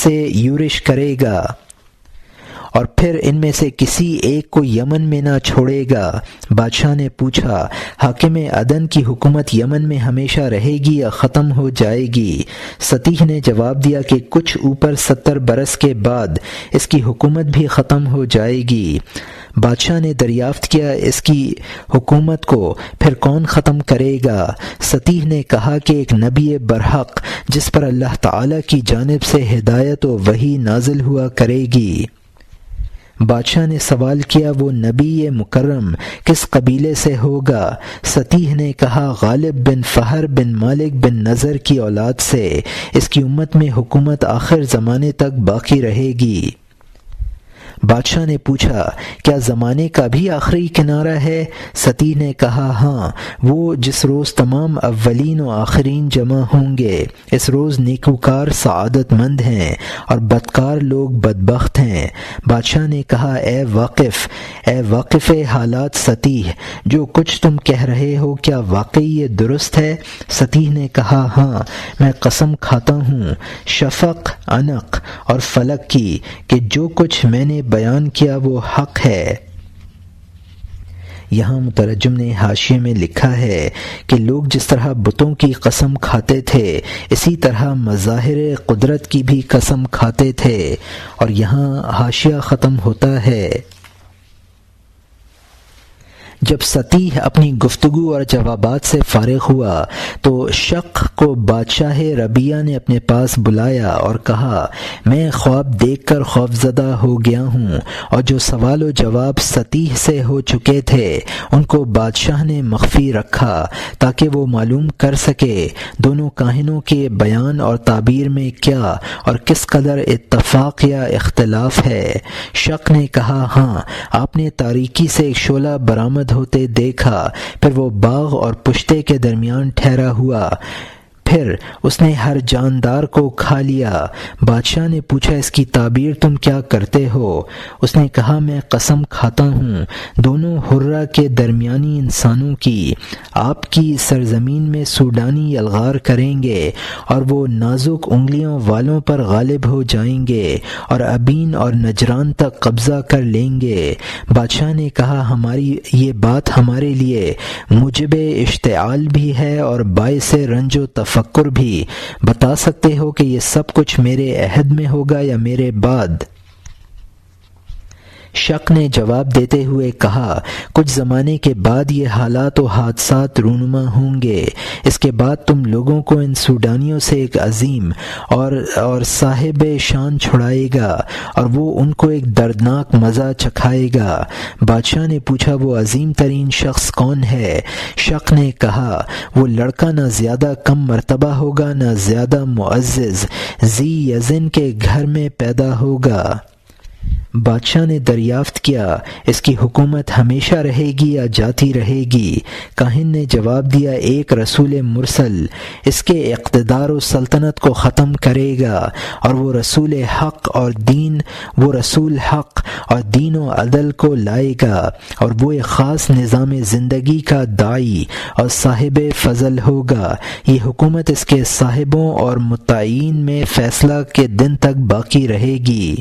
سے یورش کرے گا اور پھر ان میں سے کسی ایک کو یمن میں نہ چھوڑے گا۔ بادشاہ نے پوچھا حاکم عدن کی حکومت یمن میں ہمیشہ رہے گی یا ختم ہو جائے گی؟ سطیح نے جواب دیا کہ کچھ اوپر 70 برس کے بعد اس کی حکومت بھی ختم ہو جائے گی۔ بادشاہ نے دریافت کیا اس کی حکومت کو پھر کون ختم کرے گا؟ سطیح نے کہا کہ ایک نبی برحق جس پر اللہ تعالی کی جانب سے ہدایت و وحی نازل ہوا کرے گی۔ بادشاہ نے سوال کیا وہ نبی مکرم کس قبیلے سے ہوگا؟ سطیح نے کہا غالب بن فہر بن مالک بن نضر کی اولاد سے، اس کی امت میں حکومت آخر زمانے تک باقی رہے گی۔ بادشاہ نے پوچھا کیا زمانے کا بھی آخری کنارہ ہے؟ سطیح نے کہا ہاں، وہ جس روز تمام اولین و آخرین جمع ہوں گے، اس روز نیکوکار سعادت مند ہیں اور بدکار لوگ بدبخت ہیں۔ بادشاہ نے کہا اے واقف حالات سطیح، جو کچھ تم کہہ رہے ہو کیا واقعی یہ درست ہے؟ سطیح نے کہا ہاں، میں قسم کھاتا ہوں شفق، عنق اور فلک کی کہ جو کچھ میں نے بیان کیا وہ حق ہے۔ یہاں مترجم نے حاشیے میں لکھا ہے کہ لوگ جس طرح بتوں کی قسم کھاتے تھے اسی طرح مظاہر قدرت کی بھی قسم کھاتے تھے، اور یہاں حاشیہ ختم ہوتا ہے۔ جب سطیح اپنی گفتگو اور جوابات سے فارغ ہوا تو شق کو بادشاہ ربیہ نے اپنے پاس بلایا اور کہا میں خواب دیکھ کر خوفزدہ ہو گیا ہوں، اور جو سوال و جواب سطیح سے ہو چکے تھے ان کو بادشاہ نے مخفی رکھا تاکہ وہ معلوم کر سکے دونوں کاہنوں کے بیان اور تعبیر میں کیا اور کس قدر اتفاق یا اختلاف ہے۔ شق نے کہا ہاں، آپ نے تاریکی سے ایک شعلہ برآمد ہوتے دیکھا، پھر وہ باغ اور پشتے کے درمیان ٹھہرا ہوا، پھر اس نے ہر جاندار کو کھا لیا۔ بادشاہ نے پوچھا اس کی تعبیر تم کیا کرتے ہو؟ اس نے کہا میں قسم کھاتا ہوں دونوں حرہ کے درمیانی انسانوں کی، آپ کی سرزمین میں سوڈانی یلغار کریں گے اور وہ نازک انگلیوں والوں پر غالب ہو جائیں گے اور ابین اور نجران تک قبضہ کر لیں گے۔ بادشاہ نے کہا یہ بات ہمارے لیے موجب اشتعال بھی ہے اور باعث رنج و تفکر بھی، بتا سکتے ہو کہ یہ سب کچھ میرے عہد میں ہوگا یا میرے بعد؟ شق نے جواب دیتے ہوئے کہا کچھ زمانے کے بعد یہ حالات و حادثات رونما ہوں گے، اس کے بعد تم لوگوں کو ان سوڈانیوں سے ایک عظیم اور صاحب شان چھڑائے گا اور وہ ان کو ایک دردناک مزہ چکھائے گا۔ بادشاہ نے پوچھا وہ عظیم ترین شخص کون ہے؟ شق نے کہا وہ لڑکا نہ زیادہ کم مرتبہ ہوگا نہ زیادہ معزز، ذی یزن کے گھر میں پیدا ہوگا۔ بادشاہ نے دریافت کیا اس کی حکومت ہمیشہ رہے گی یا جاتی رہے گی؟ کاہن نے جواب دیا ایک رسول مرسل اس کے اقتدار و سلطنت کو ختم کرے گا اور وہ رسول حق اور دین و عدل کو لائے گا اور وہ ایک خاص نظام زندگی کا داعی اور صاحب فضل ہوگا۔ یہ حکومت اس کے صاحبوں اور متعین میں فیصلہ کے دن تک باقی رہے گی۔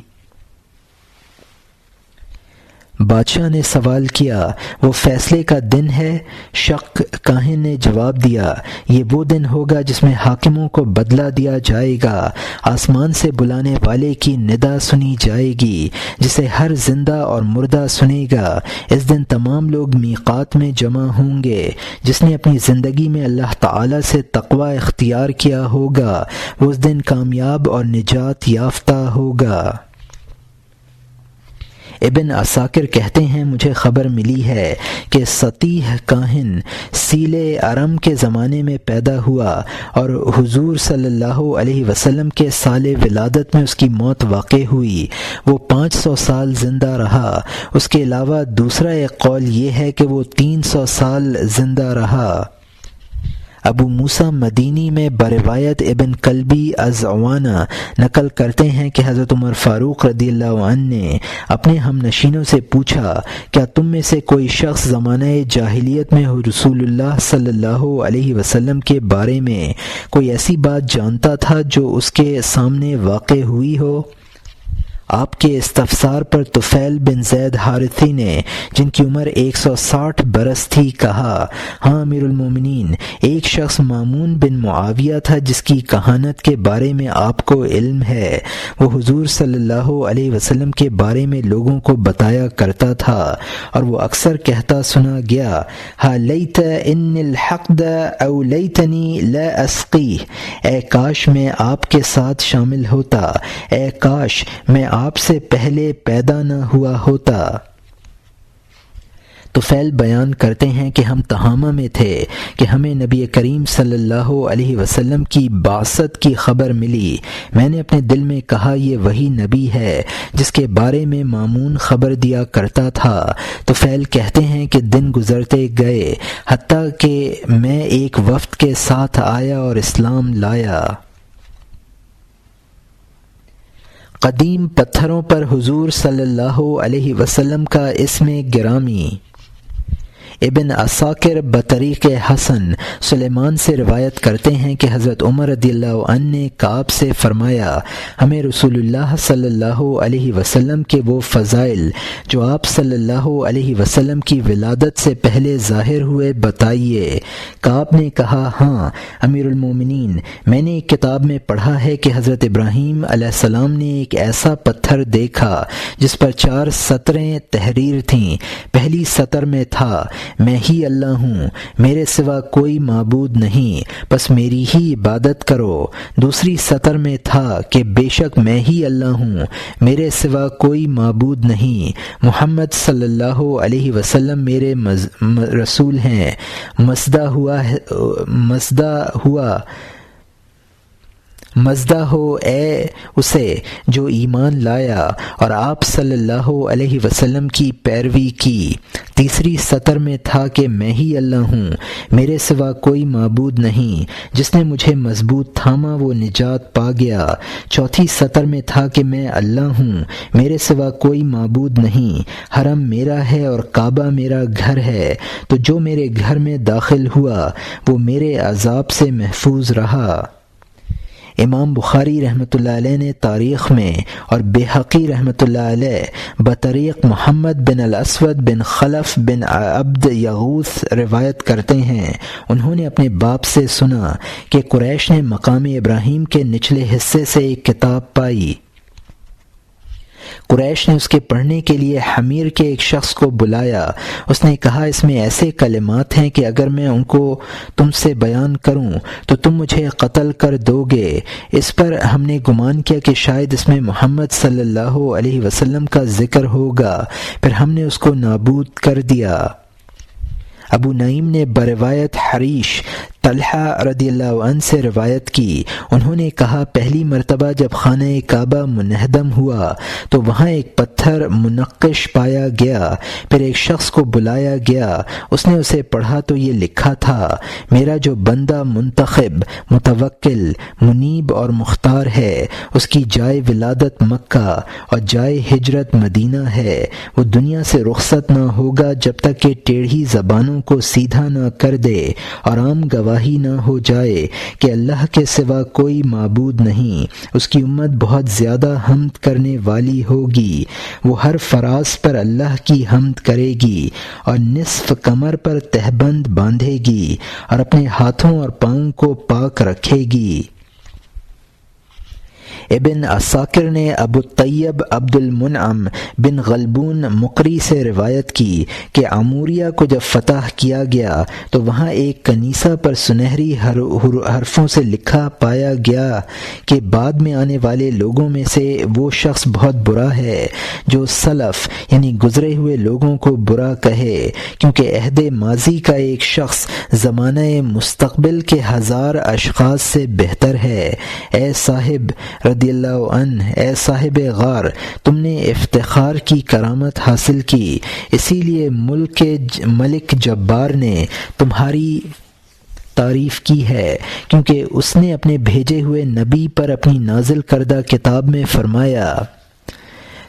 بادشاہ نے سوال کیا وہ فیصلے کا دن ہے؟ شک کاہن نے جواب دیا یہ وہ دن ہوگا جس میں حاکموں کو بدلہ دیا جائے گا، آسمان سے بلانے والے کی ندا سنی جائے گی جسے ہر زندہ اور مردہ سنے گا۔ اس دن تمام لوگ میقات میں جمع ہوں گے۔ جس نے اپنی زندگی میں اللہ تعالی سے تقوی اختیار کیا ہوگا وہ اس دن کامیاب اور نجات یافتہ ہوگا۔ ابن عساکر کہتے ہیں مجھے خبر ملی ہے کہ سطیح کاہن سیل ارم کے زمانے میں پیدا ہوا اور حضور صلی اللہ علیہ وسلم کے سال ولادت میں اس کی موت واقع ہوئی۔ وہ 500 سال زندہ رہا۔ اس کے علاوہ دوسرا ایک قول یہ ہے کہ وہ 300 سال زندہ رہا۔ ابو موسیٰ مدینی میں بروایت ابن کلبی از عوانہ نقل کرتے ہیں کہ حضرت عمر فاروق رضی اللہ عنہ نے اپنے ہم نشینوں سے پوچھا کیا تم میں سے کوئی شخص زمانہ جاہلیت میں رسول اللہ صلی اللہ علیہ وسلم کے بارے میں کوئی ایسی بات جانتا تھا جو اس کے سامنے واقع ہوئی ہو؟ آپ کے استفسار پر طفیل بن زید حارثی نے جن کی عمر 160 برس تھی کہا ہاں امیر المومنین، ایک شخص مامون بن معاویہ تھا جس کی کہانت کے بارے میں آپ کو علم ہے۔ وہ حضور صلی اللہ علیہ وسلم کے بارے میں لوگوں کو بتایا کرتا تھا اور وہ اکثر کہتا سنا گیا ہا لیت ان الحقد او لیتنی لا اسقیہ، اے کاش میں آپ کے ساتھ شامل ہوتا، اے کاش میں آپ سے پہلے پیدا نہ ہوا ہوتا۔ طفیل بیان کرتے ہیں کہ ہم تہامہ میں تھے کہ ہمیں نبی کریم صلی اللہ علیہ وسلم کی بعثت کی خبر ملی۔ میں نے اپنے دل میں کہا یہ وہی نبی ہے جس کے بارے میں مامون خبر دیا کرتا تھا۔ طفیل کہتے ہیں کہ دن گزرتے گئے حتیٰ کہ میں ایک وفد کے ساتھ آیا اور اسلام لایا۔ قدیم پتھروں پر حضور صلی اللہ علیہ وسلم کا اسم گرامی۔ ابن عساکر بطریق حسن سلیمان سے روایت کرتے ہیں کہ حضرت عمر رضی اللہ عنہ نے کعب سے فرمایا ہمیں رسول اللہ صلی اللہ علیہ وسلم کے وہ فضائل جو آپ صلی اللہ علیہ وسلم کی ولادت سے پہلے ظاہر ہوئے بتائیے۔ کعب نے کہا ہاں امیر المومنین، میں نے ایک کتاب میں پڑھا ہے کہ حضرت ابراہیم علیہ السلام نے ایک ایسا پتھر دیکھا جس پر 4 سطریں تحریر تھیں۔ پہلی سطر میں تھا میں ہی اللہ ہوں، میرے سوا کوئی معبود نہیں، بس میری ہی عبادت کرو۔ دوسری سطر میں تھا کہ بے شک میں ہی اللہ ہوں، میرے سوا کوئی معبود نہیں، محمد صلی اللہ علیہ وسلم میرے رسول ہیں۔ مزدہ ہو اے اسے جو ایمان لایا اور آپ صلی اللہ علیہ وسلم کی پیروی کی۔ تیسری سطر میں تھا کہ میں ہی اللہ ہوں، میرے سوا کوئی معبود نہیں، جس نے مجھے مضبوط تھاما وہ نجات پا گیا۔ چوتھی سطر میں تھا کہ میں اللہ ہوں، میرے سوا کوئی معبود نہیں، حرم میرا ہے اور کعبہ میرا گھر ہے، تو جو میرے گھر میں داخل ہوا وہ میرے عذاب سے محفوظ رہا۔ امام بخاری رحمۃ اللہ علیہ نے تاریخ میں اور بیہقی رحمۃ اللہ علیہ بطریق محمد بن الاسود بن خلف بن عبد یغوث روایت کرتے ہیں انہوں نے اپنے باپ سے سنا کہ قریش نے مقام ابراہیم کے نچلے حصے سے ایک کتاب پائی۔ قریش نے اس کے پڑھنے کے لیے حمیر کے ایک شخص کو بلایا۔ اس نے کہا اس میں ایسے کلمات ہیں کہ اگر میں ان کو تم سے بیان کروں تو تم مجھے قتل کر دو گے۔ اس پر ہم نے گمان کیا کہ شاید اس میں محمد صلی اللہ علیہ وسلم کا ذکر ہوگا، پھر ہم نے اس کو نابود کر دیا۔ ابو نعیم نے بروایت حریش طلحہ رضی اللہ عنہ سے روایت کی، انہوں نے کہا پہلی مرتبہ جب خانہ کعبہ منہدم ہوا تو وہاں ایک پتھر منقش پایا گیا، پھر ایک شخص کو بلایا گیا، اس نے اسے پڑھا تو یہ لکھا تھا، میرا جو بندہ منتخب، متوکل، منیب اور مختار ہے، اس کی جائے ولادت مکہ اور جائے ہجرت مدینہ ہے، وہ دنیا سے رخصت نہ ہوگا جب تک کہ ٹیڑھی زبانوں کو سیدھا نہ کر دے اور عام گواہی نہ ہو جائے کہ اللہ کے سوا کوئی معبود نہیں۔ اس کی امت بہت زیادہ حمد کرنے والی ہوگی، وہ ہر فراز پر اللہ کی حمد کرے گی اور نصف کمر پر تہبند باندھے گی اور اپنے ہاتھوں اور پاؤں کو پاک رکھے گی۔ ابن عساکر نے ابو الطیب عبد المنعم بن غلبون مقری سے روایت کی کہ عموریہ کو جب فتح کیا گیا تو وہاں ایک کنیسہ پر سنہری حرفوں سے لکھا پایا گیا کہ بعد میں آنے والے لوگوں میں سے وہ شخص بہت برا ہے جو سلف یعنی گزرے ہوئے لوگوں کو برا کہے، کیونکہ عہد ماضی کا ایک شخص زمانہ مستقبل کے 1000 اشخاص سے بہتر ہے۔ اے صاحب رضی اللہ عنہ، اے صاحب غار، تم نے افتخار کی کرامت حاصل کی، اسی لیے ملک جبار نے تمہاری تعریف کی ہے، کیونکہ اس نے اپنے بھیجے ہوئے نبی پر اپنی نازل کردہ کتاب میں فرمایا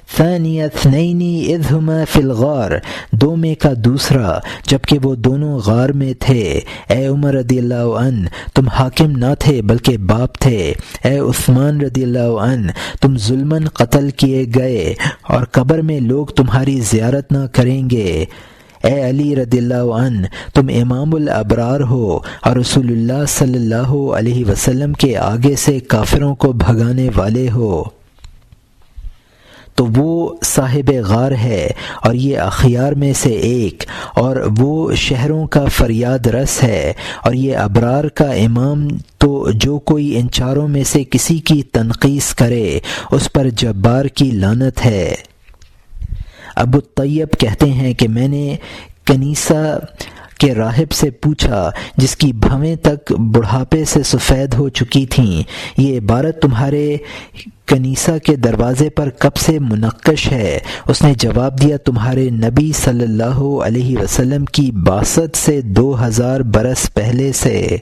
ثانی اثنین اذ ہما فی الغار، دو میں کا دوسرا جبکہ وہ دونوں غار میں تھے۔ اے عمر رضی اللہ عنہ، تم حاکم نہ تھے بلکہ باپ تھے۔ اے عثمان رضی اللہ عنہ، تم ظلماً قتل کیے گئے اور قبر میں لوگ تمہاری زیارت نہ کریں گے۔ اے علی رضی اللہ عنہ، تم امام الابرار ہو اور رسول اللہ صلی اللہ علیہ وسلم کے آگے سے کافروں کو بھگانے والے ہو۔ تو وہ صاحب غار ہے اور یہ اخیار میں سے ایک، اور وہ شہروں کا فریاد رس ہے اور یہ ابرار کا امام، تو جو کوئی ان چاروں میں سے کسی کی تنقیص کرے اس پر جبار کی لعنت ہے۔ ابو الطیب کہتے ہیں کہ میں نے کنیسہ کے راہب سے پوچھا جس کی بھویں تک بڑھاپے سے سفید ہو چکی تھیں، یہ عبارت تمہارے کنیسہ کے دروازے پر کب سے منقش ہے؟ اس نے جواب دیا تمہارے نبی صلی اللہ علیہ وسلم کی بعثت سے 2000 برس پہلے سے۔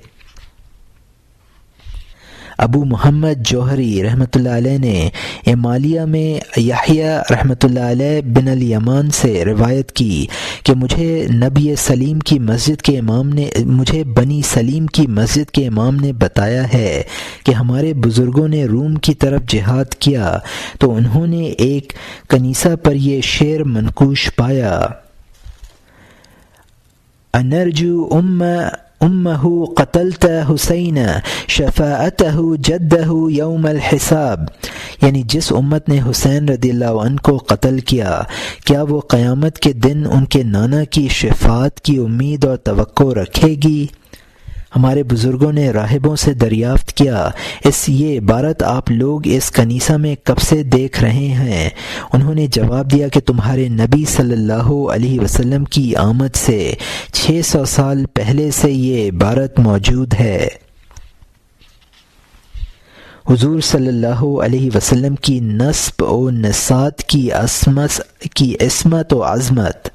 ابو محمد جوہری رحمۃ اللہ علیہ نے امالیہ میں یحییٰ رحمۃ اللہ علیہ بن الیمان سے روایت کی کہ مجھے بنی سلیم کی مسجد کے امام نے بتایا ہے کہ ہمارے بزرگوں نے روم کی طرف جہاد کیا تو انہوں نے ایک کنیسہ پر یہ شعر منقوش پایا، انرجو امہ قتلت حسین شفاعتہ جدہ یوم الحساب، یعنی جس امت نے حسین رضی اللہ عنہ کو قتل کیا، کیا وہ قیامت کے دن ان کے نانا کی شفاعت کی امید اور توقع رکھے گی؟ ہمارے بزرگوں نے راہبوں سے دریافت کیا، یہ عبارت آپ لوگ اس کنیسہ میں کب سے دیکھ رہے ہیں؟ انہوں نے جواب دیا کہ تمہارے نبی صلی اللہ علیہ وسلم کی آمد سے 600 سال پہلے سے یہ عبارت موجود ہے۔ حضور صلی اللہ علیہ وسلم کی نسب و نسات کی عصمت و عظمت۔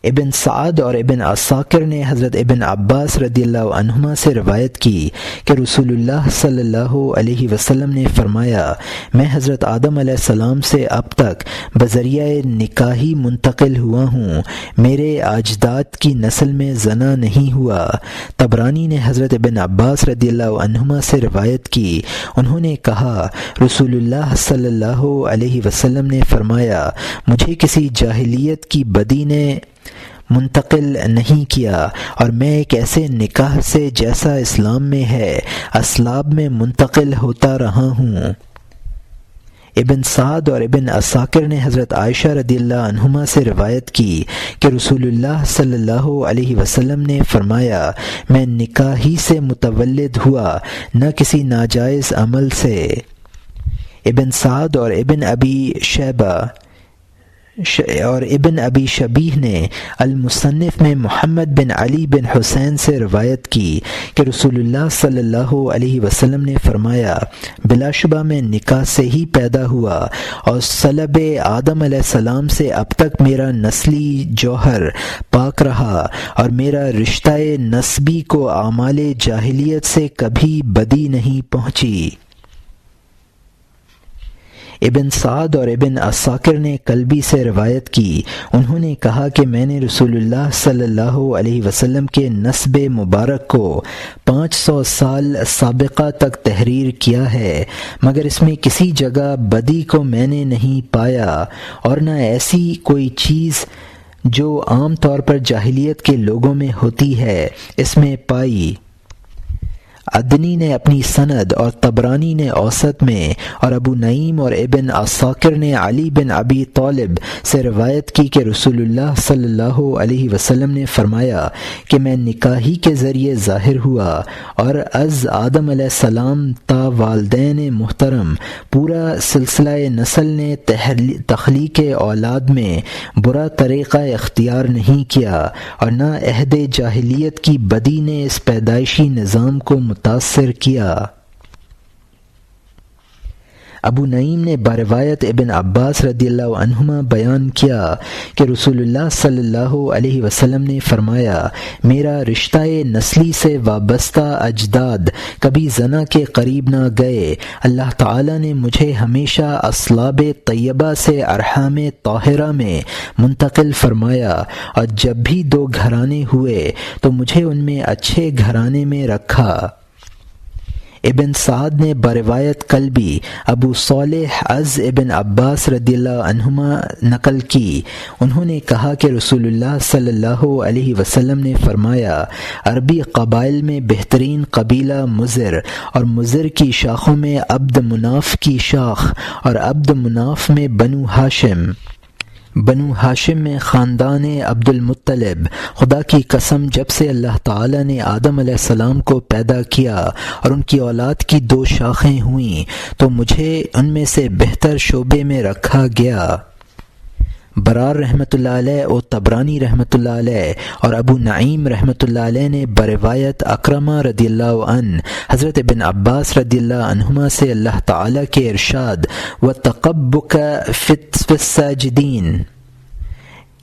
ابن سعد اور ابن عساکر نے حضرت ابن عباس رضی اللہ عنہما سے روایت کی کہ رسول اللہ صلی اللہ علیہ وسلم نے فرمایا، میں حضرت آدم علیہ السلام سے اب تک بذریعہ نکاحی منتقل ہوا ہوں، میرے اجداد کی نسل میں زنا نہیں ہوا۔ طبرانی نے حضرت ابن عباس رضی اللہ عنہما سے روایت کی، انہوں نے کہا رسول اللہ صلی اللہ علیہ وسلم نے فرمایا، مجھے کسی جاہلیت کی بدی نے منتقل نہیں کیا اور میں ایک ایسے نکاح سے جیسا اسلام میں ہے اسلاب میں منتقل ہوتا رہا ہوں۔ ابن سعد اور ابن عساکر نے حضرت عائشہ رضی اللہ عنہما سے روایت کی کہ رسول اللہ صلی اللہ علیہ وسلم نے فرمایا، میں نکاح ہی سے متولد ہوا، نہ کسی ناجائز عمل سے۔ ابن سعد اور ابن ابی شیبہ اور ابن ابی شبیہ نے المصنف میں محمد بن علی بن حسین سے روایت کی کہ رسول اللہ صلی اللہ علیہ وسلم نے فرمایا، بلا شبہ میں نکاح سے ہی پیدا ہوا اور صلب آدم علیہ السلام سے اب تک میرا نسلی جوہر پاک رہا اور میرا رشتہ نسبی کو اعمال جاہلیت سے کبھی بدی نہیں پہنچی۔ ابن سعد اور ابن عساکر نے کلبی سے روایت کی، انہوں نے کہا کہ میں نے رسول اللہ صلی اللہ علیہ وسلم کے نسب مبارک کو 500 سال سابقہ تک تحریر کیا ہے، مگر اس میں کسی جگہ بدی کو میں نے نہیں پایا اور نہ ایسی کوئی چیز جو عام طور پر جاہلیت کے لوگوں میں ہوتی ہے اس میں پائی۔ عدنی نے اپنی سند اور طبرانی نے اوسط میں اور ابو نعیم اور ابن عساکر نے علی بن ابی طالب سے روایت کی کہ رسول اللہ صلی اللہ علیہ وسلم نے فرمایا کہ میں نکاحی کے ذریعے ظاہر ہوا اور از آدم علیہ السلام تا والدین محترم پورا سلسلہ نسل نے تخلیق اولاد میں برا طریقہ اختیار نہیں کیا اور نہ عہد جاہلیت کی بدی نے اس پیدائشی نظام کو متاثر کیا۔ ابو نعیم نے بروایت ابن عباس رضی اللہ عنہما بیان کیا کہ رسول اللہ صلی اللہ علیہ وسلم نے فرمایا، میرا رشتہ نسلی سے وابستہ اجداد کبھی زنا کے قریب نہ گئے، اللہ تعالی نے مجھے ہمیشہ اصلاب طیبہ سے ارحام طاہرہ میں منتقل فرمایا اور جب بھی 2 گھرانے ہوئے تو مجھے ان میں اچھے گھرانے میں رکھا۔ ابن سعد نے بروایت کلبی ابو صالح از ابن عباس رضی اللہ عنہما نقل کی، انہوں نے کہا کہ رسول اللہ صلی اللہ علیہ وسلم نے فرمایا، عربی قبائل میں بہترین قبیلہ مضر اور مضر کی شاخوں میں عبد مناف کی شاخ اور عبد مناف میں بنو ہاشم میں خاندان عبد المطلب۔ خدا کی قسم جب سے اللہ تعالی نے آدم علیہ السلام کو پیدا کیا اور ان کی اولاد کی 2 شاخیں ہوئیں تو مجھے ان میں سے بہتر شعبے میں رکھا گیا۔ برار رحمۃ اللہ علیہ اور طبرانی رحمۃ اللہ علیہ اور ابو نعیم رحمۃ اللہ علیہ نے بروایت اکرمہ رضی اللہ عنہ حضرت ابن عباس رضی اللہ عنہما سے اللہ تعالی کے ارشاد وَتَقَبُّكَ فِي السَّاجِدِينَ،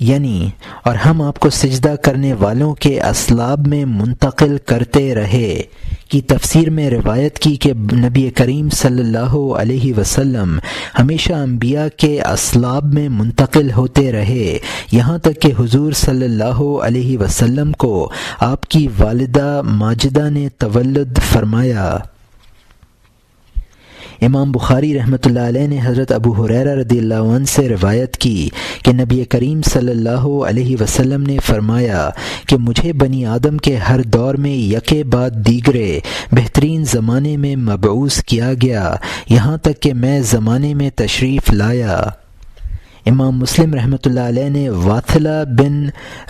یعنی اور ہم آپ کو سجدہ کرنے والوں کے اسلاب میں منتقل کرتے رہے کی تفسیر میں روایت کی کہ نبی کریم صلی اللہ علیہ وسلم ہمیشہ انبیاء کے اسلاب میں منتقل ہوتے رہے، یہاں تک کہ حضور صلی اللہ علیہ وسلم کو آپ کی والدہ ماجدہ نے تولد فرمایا۔ امام بخاری رحمۃ اللہ علیہ نے حضرت ابو ہریرہ رضی اللہ عنہ سے روایت کی کہ نبی کریم صلی اللہ علیہ وسلم نے فرمایا کہ مجھے بنی آدم کے ہر دور میں یکے بعد دیگرے بہترین زمانے میں مبعوث کیا گیا، یہاں تک کہ میں زمانے میں تشریف لایا۔ امام مسلم رحمۃ اللہ علیہ نے واثلہ بن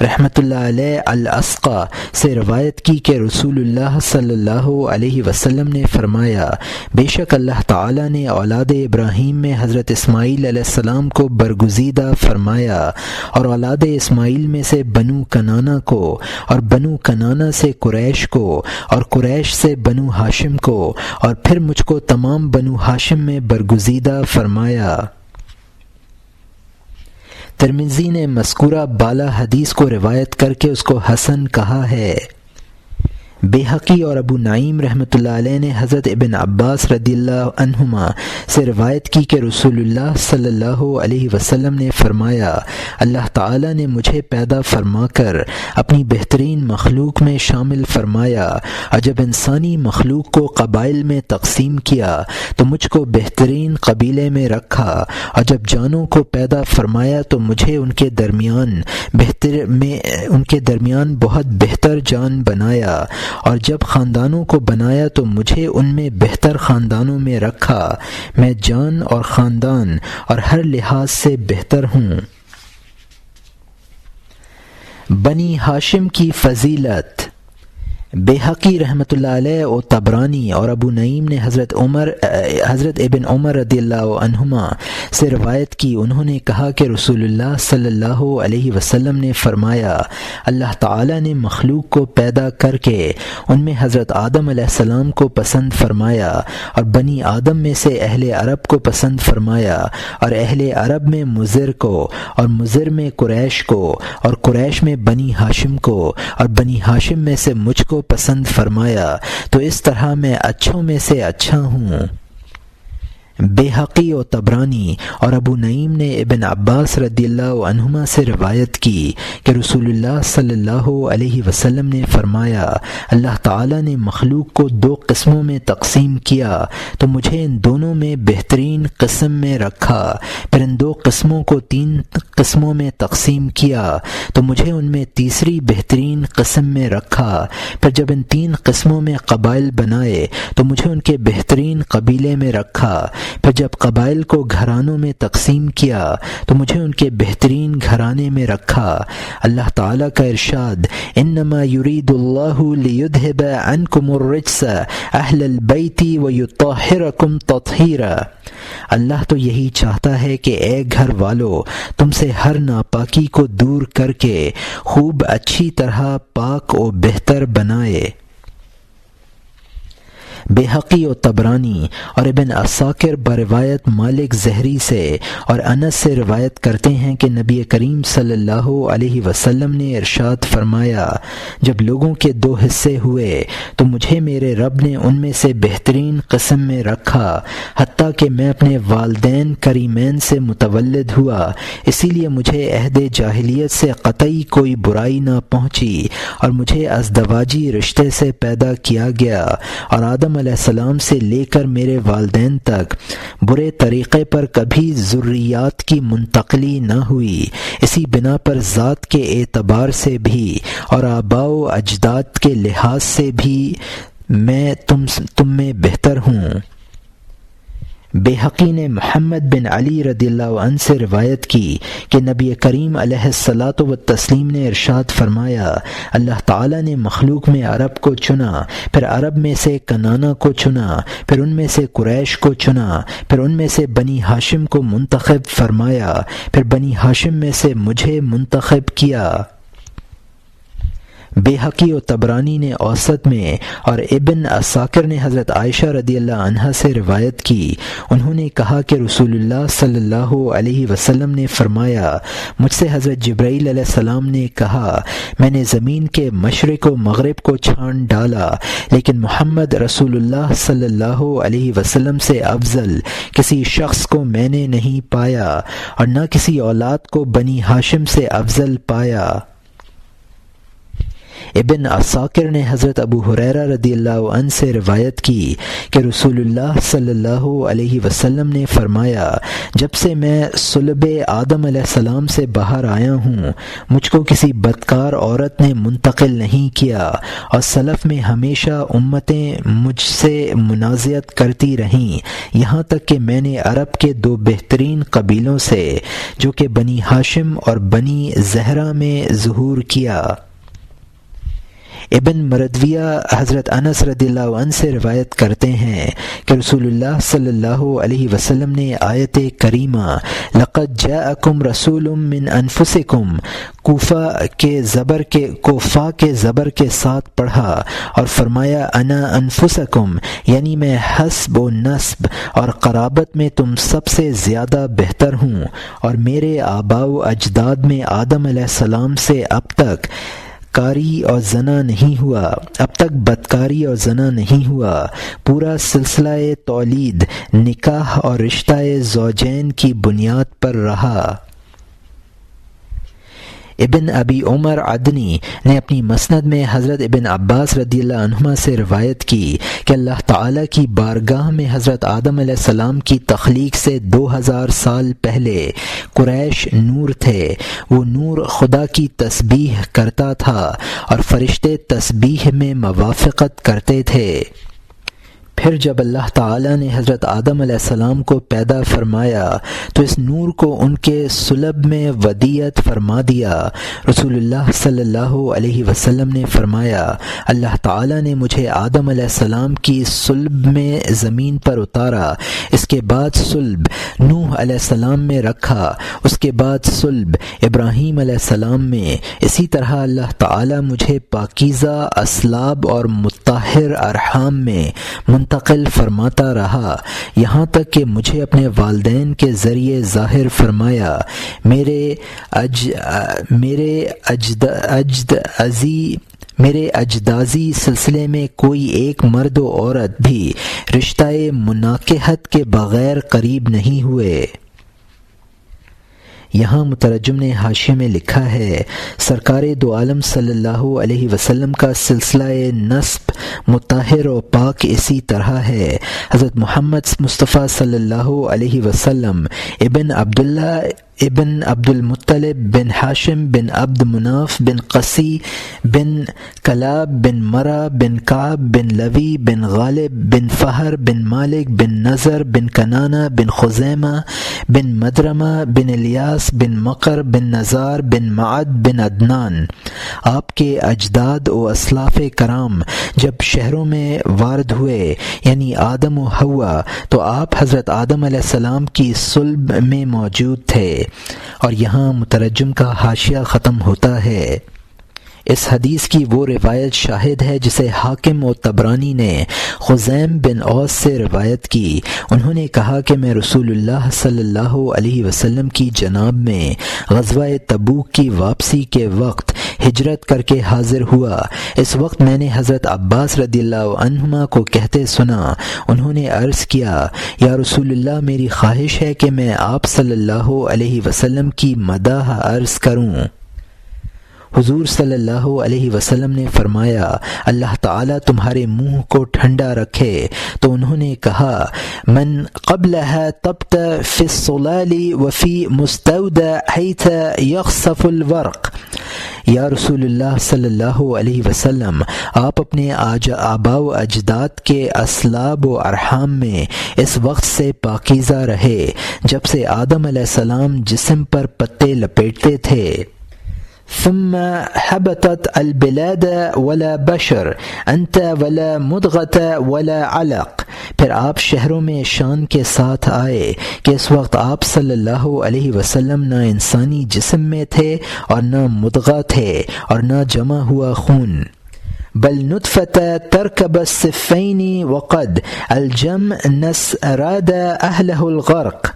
رحمۃ اللہ علیہ الاسقا سے روایت کی کہ رسول اللہ صلی اللہ علیہ وسلم نے فرمایا، بے شک اللہ تعالی نے اولاد ابراہیم میں حضرت اسماعیل علیہ السلام کو برگزیدہ فرمایا اور اولاد اسماعیل میں سے بنو کنانہ کو اور بنو کنانہ سے قریش کو اور قریش سے بنو ہاشم کو اور پھر مجھ کو تمام بنو ہاشم میں برگزیدہ فرمایا۔ ترمذی نے مذکورہ بالا حدیث کو روایت کر کے اس کو حسن کہا ہے۔ بیہقی اور ابو نعیم رحمۃ اللہ علیہ نے حضرت ابن عباس رضی اللہ عنہما سے روایت کی کہ رسول اللہ صلی اللہ علیہ وسلم نے فرمایا، اللہ تعالی نے مجھے پیدا فرما کر اپنی بہترین مخلوق میں شامل فرمایا اور جب انسانی مخلوق کو قبائل میں تقسیم کیا تو مجھ کو بہترین قبیلے میں رکھا اور جب جانوں کو پیدا فرمایا تو مجھے ان کے درمیان بہت بہتر جان بنایا اور جب خاندانوں کو بنایا تو مجھے ان میں بہتر خاندانوں میں رکھا، میں جان اور خاندان اور ہر لحاظ سے بہتر ہوں۔ بنی ہاشم کی فضیلت۔ بیہقی رحمۃ اللہ علیہ و طبرانی اور ابو نعیم نے حضرت ابن عمر رضی اللہ عنہما سے روایت کی، انہوں نے کہا کہ رسول اللہ صلی اللہ علیہ وسلم نے فرمایا، اللہ تعالیٰ نے مخلوق کو پیدا کر کے ان میں حضرت آدم علیہ السلام کو پسند فرمایا اور بنی آدم میں سے اہل عرب کو پسند فرمایا، اور اہل عرب میں مضر کو، اور مضر میں قریش کو، اور قریش میں بنی ہاشم کو، اور بنی ہاشم میں سے مجھ کو پسند فرمایا، تو اس طرح میں اچھوں میں سے اچھا ہوں۔ بیہقی و طبرانی اور ابو نعیم نے ابن عباس رضی اللہ عنہما سے روایت کی کہ رسول اللہ صلی اللہ علیہ وسلم نے فرمایا، اللہ تعالیٰ نے مخلوق کو 2 قسموں میں تقسیم کیا تو مجھے ان دونوں میں بہترین قسم میں رکھا، پھر ان 2 قسموں کو 3 قسموں میں تقسیم کیا تو مجھے ان میں تیسری بہترین قسم میں رکھا، پھر جب ان 3 قسموں میں قبائل بنائے تو مجھے ان کے بہترین قبیلے میں رکھا، پھر جب قبائل کو گھرانوں میں تقسیم کیا تو مجھے ان کے بہترین گھرانے میں رکھا۔ اللہ تعالیٰ کا ارشاد، انما یرید اللہ لیذھب عنکم الرجس اہل البیت ویطہرکم تطہیرا، اللہ تو یہی چاہتا ہے کہ اے گھر والو تم سے ہر ناپاکی کو دور کر کے خوب اچھی طرح پاک و بہتر بنائے۔ بیہقی و طبرانی اور ابن عساکر بروایت مالک زہری سے اور انس سے روایت کرتے ہیں کہ نبی کریم صلی اللہ علیہ وسلم نے ارشاد فرمایا، جب لوگوں کے 2 حصے ہوئے تو مجھے میرے رب نے ان میں سے بہترین قسم میں رکھا، حتیٰ کہ میں اپنے والدین کریمین سے متولد ہوا، اسی لیے مجھے عہد جاہلیت سے قطعی کوئی برائی نہ پہنچی اور مجھے ازدواجی رشتے سے پیدا کیا گیا، اور آدم علیہ السلام سے لے کر میرے والدین تک برے طریقے پر کبھی ذریات کی منتقلی نہ ہوئی، اسی بنا پر ذات کے اعتبار سے بھی اور آباء و اجداد کے لحاظ سے بھی میں تم میں بہتر ہوں۔ بیہقی نے محمد بن علی رضی اللہ عنہ سے روایت کی کہ نبی کریم علیہ الصلاۃ والتسلیم نے ارشاد فرمایا، اللہ تعالیٰ نے مخلوق میں عرب کو چنا، پھر عرب میں سے کنانہ کو چنا، پھر ان میں سے قریش کو چنا، پھر ان میں سے بنی ہاشم کو منتخب فرمایا، پھر بنی ہاشم میں سے مجھے منتخب کیا۔ بیہقی و طبرانی نے اوسط میں اور ابن عساکر نے حضرت عائشہ رضی اللہ عنہا سے روایت کی، انہوں نے کہا کہ رسول اللہ صلی اللہ علیہ وسلم نے فرمایا، مجھ سے حضرت جبرائیل علیہ السلام نے کہا، میں نے زمین کے مشرق و مغرب کو چھان ڈالا، لیکن محمد رسول اللہ صلی اللہ علیہ وسلم سے افضل کسی شخص کو میں نے نہیں پایا، اور نہ کسی اولاد کو بنی ہاشم سے افضل پایا۔ ابن عساکر نے حضرت ابو ہریرہ رضی اللہ عنہ سے روایت کی کہ رسول اللہ صلی اللہ علیہ وسلم نے فرمایا، جب سے میں صلب آدم علیہ السلام سے باہر آیا ہوں مجھ کو کسی بدکار عورت نے منتقل نہیں کیا، اور سلف میں ہمیشہ امتیں مجھ سے منازعت کرتی رہیں، یہاں تک کہ میں نے عرب کے 2 بہترین قبیلوں سے جو کہ بنی ہاشم اور بنی زہرہ میں ظہور کیا۔ ابن مردویہ حضرت انس رضی اللہ عنہ سے روایت کرتے ہیں کہ رسول اللہ صلی اللہ علیہ وسلم نے آیت کریمہ لقد جاءکم رسول من انفسکم کوفہ کے زبر کے ساتھ پڑھا اور فرمایا انا انفسکم، یعنی میں حسب و نسب اور قرابت میں تم سب سے زیادہ بہتر ہوں، اور میرے آباء و اجداد میں آدم علیہ السلام سے اب تک بدکاری اور زنا نہیں ہوا، پورا سلسلہ تولید نکاح اور رشتہ زوجین کی بنیاد پر رہا۔ ابن ابی عمر عدنی نے اپنی مسند میں حضرت ابن عباس رضی اللہ عنہما سے روایت کی کہ اللہ تعالیٰ کی بارگاہ میں حضرت آدم علیہ السلام کی تخلیق سے 2000 سال پہلے قریش نور تھے، وہ نور خدا کی تسبیح کرتا تھا اور فرشتے تسبیح میں موافقت کرتے تھے۔ پھر جب اللہ تعالیٰ نے حضرت آدم علیہ السلام کو پیدا فرمایا تو اس نور کو ان کے صلب میں ودیعت فرما دیا۔ رسول اللہ صلی اللہ علیہ وسلم نے فرمایا، اللہ تعالیٰ نے مجھے آدم علیہ السلام کی صلب میں زمین پر اتارا، اس کے بعد صلب نوح علیہ السلام میں رکھا، اس کے بعد صلب ابراہیم علیہ السلام میں۔ اسی طرح اللہ تعالیٰ مجھے پاکیزہ اسلاب اور مطہر ارحام میں منتقل فرماتا رہا، یہاں تک کہ مجھے اپنے والدین کے ذریعے ظاہر فرمایا۔ میرے اجدادی سلسلے میں کوئی ایک مرد و عورت بھی رشتہ مناکحت کے بغیر قریب نہیں ہوئے۔ یہاں مترجم نے حاشیے میں لکھا ہے، سرکار دو عالم صلی اللہ علیہ وسلم کا سلسلہ نسب مطہر و پاک اسی طرح ہے۔ حضرت محمد مصطفیٰ صلی اللہ علیہ وسلم ابن عبداللہ ابن عبد المطلب بن ہاشم بن عبد مناف بن قسی بن کلاب بن مرہ بن کعب بن لوی بن غالب بن فہر بن مالک بن نضر بن کنانہ بن خزیمہ بن مدرمہ بن الیاس بن مقر بن نزار بن معد بن عدنان۔ آپ کے اجداد و اسلاف کرام جب شہروں میں وارد ہوئے یعنی آدم و حوا تو آپ حضرت آدم علیہ السلام کی صلب میں موجود تھے۔ اور یہاں مترجم کا حاشیہ ختم ہوتا ہے۔ اس حدیث کی وہ روایت شاہد ہے جسے حاکم و طبرانی نے خزیم بن اوس سے روایت کی۔ انہوں نے کہا کہ میں رسول اللہ صلی اللہ علیہ وسلم کی جناب میں غزوہ تبوک کی واپسی کے وقت ہجرت کر کے حاضر ہوا۔ اس وقت میں نے حضرت عباس رضی اللہ عنہما کو کہتے سنا۔ انہوں نے عرض کیا، یا رسول اللہ، میری خواہش ہے کہ میں آپ صلی اللہ علیہ وسلم کی مدح عرض کروں۔ حضور صلی اللہ علیہ وسلم نے فرمایا، اللہ تعالیٰ تمہارے منہ کو ٹھنڈا رکھے۔ تو انہوں نے کہا، من قبلها تبت فی الصلال وفی مستودع حیث یخصف الورق۔ یا رسول اللہ صلی اللہ علیہ وسلم، آپ اپنے آباء و اجداد کے اسلاب و ارحام میں اس وقت سے پاکیزہ رہے جب سے آدم علیہ السلام جسم پر پتے لپیٹتے تھے۔ ثم حبطت البلاد ولا بشر انت ولا مدغة ولا علق۔ پھر آپ شہروں میں شان کے ساتھ آئے کہ اس وقت آپ صلی اللہ علیہ وسلم نہ انسانی جسم میں تھے اور نہ مدغہ تھے اور نہ جمع ہوا خون، بل نطفة تركب الصفين وقد الجم نسراد أهله الغرق،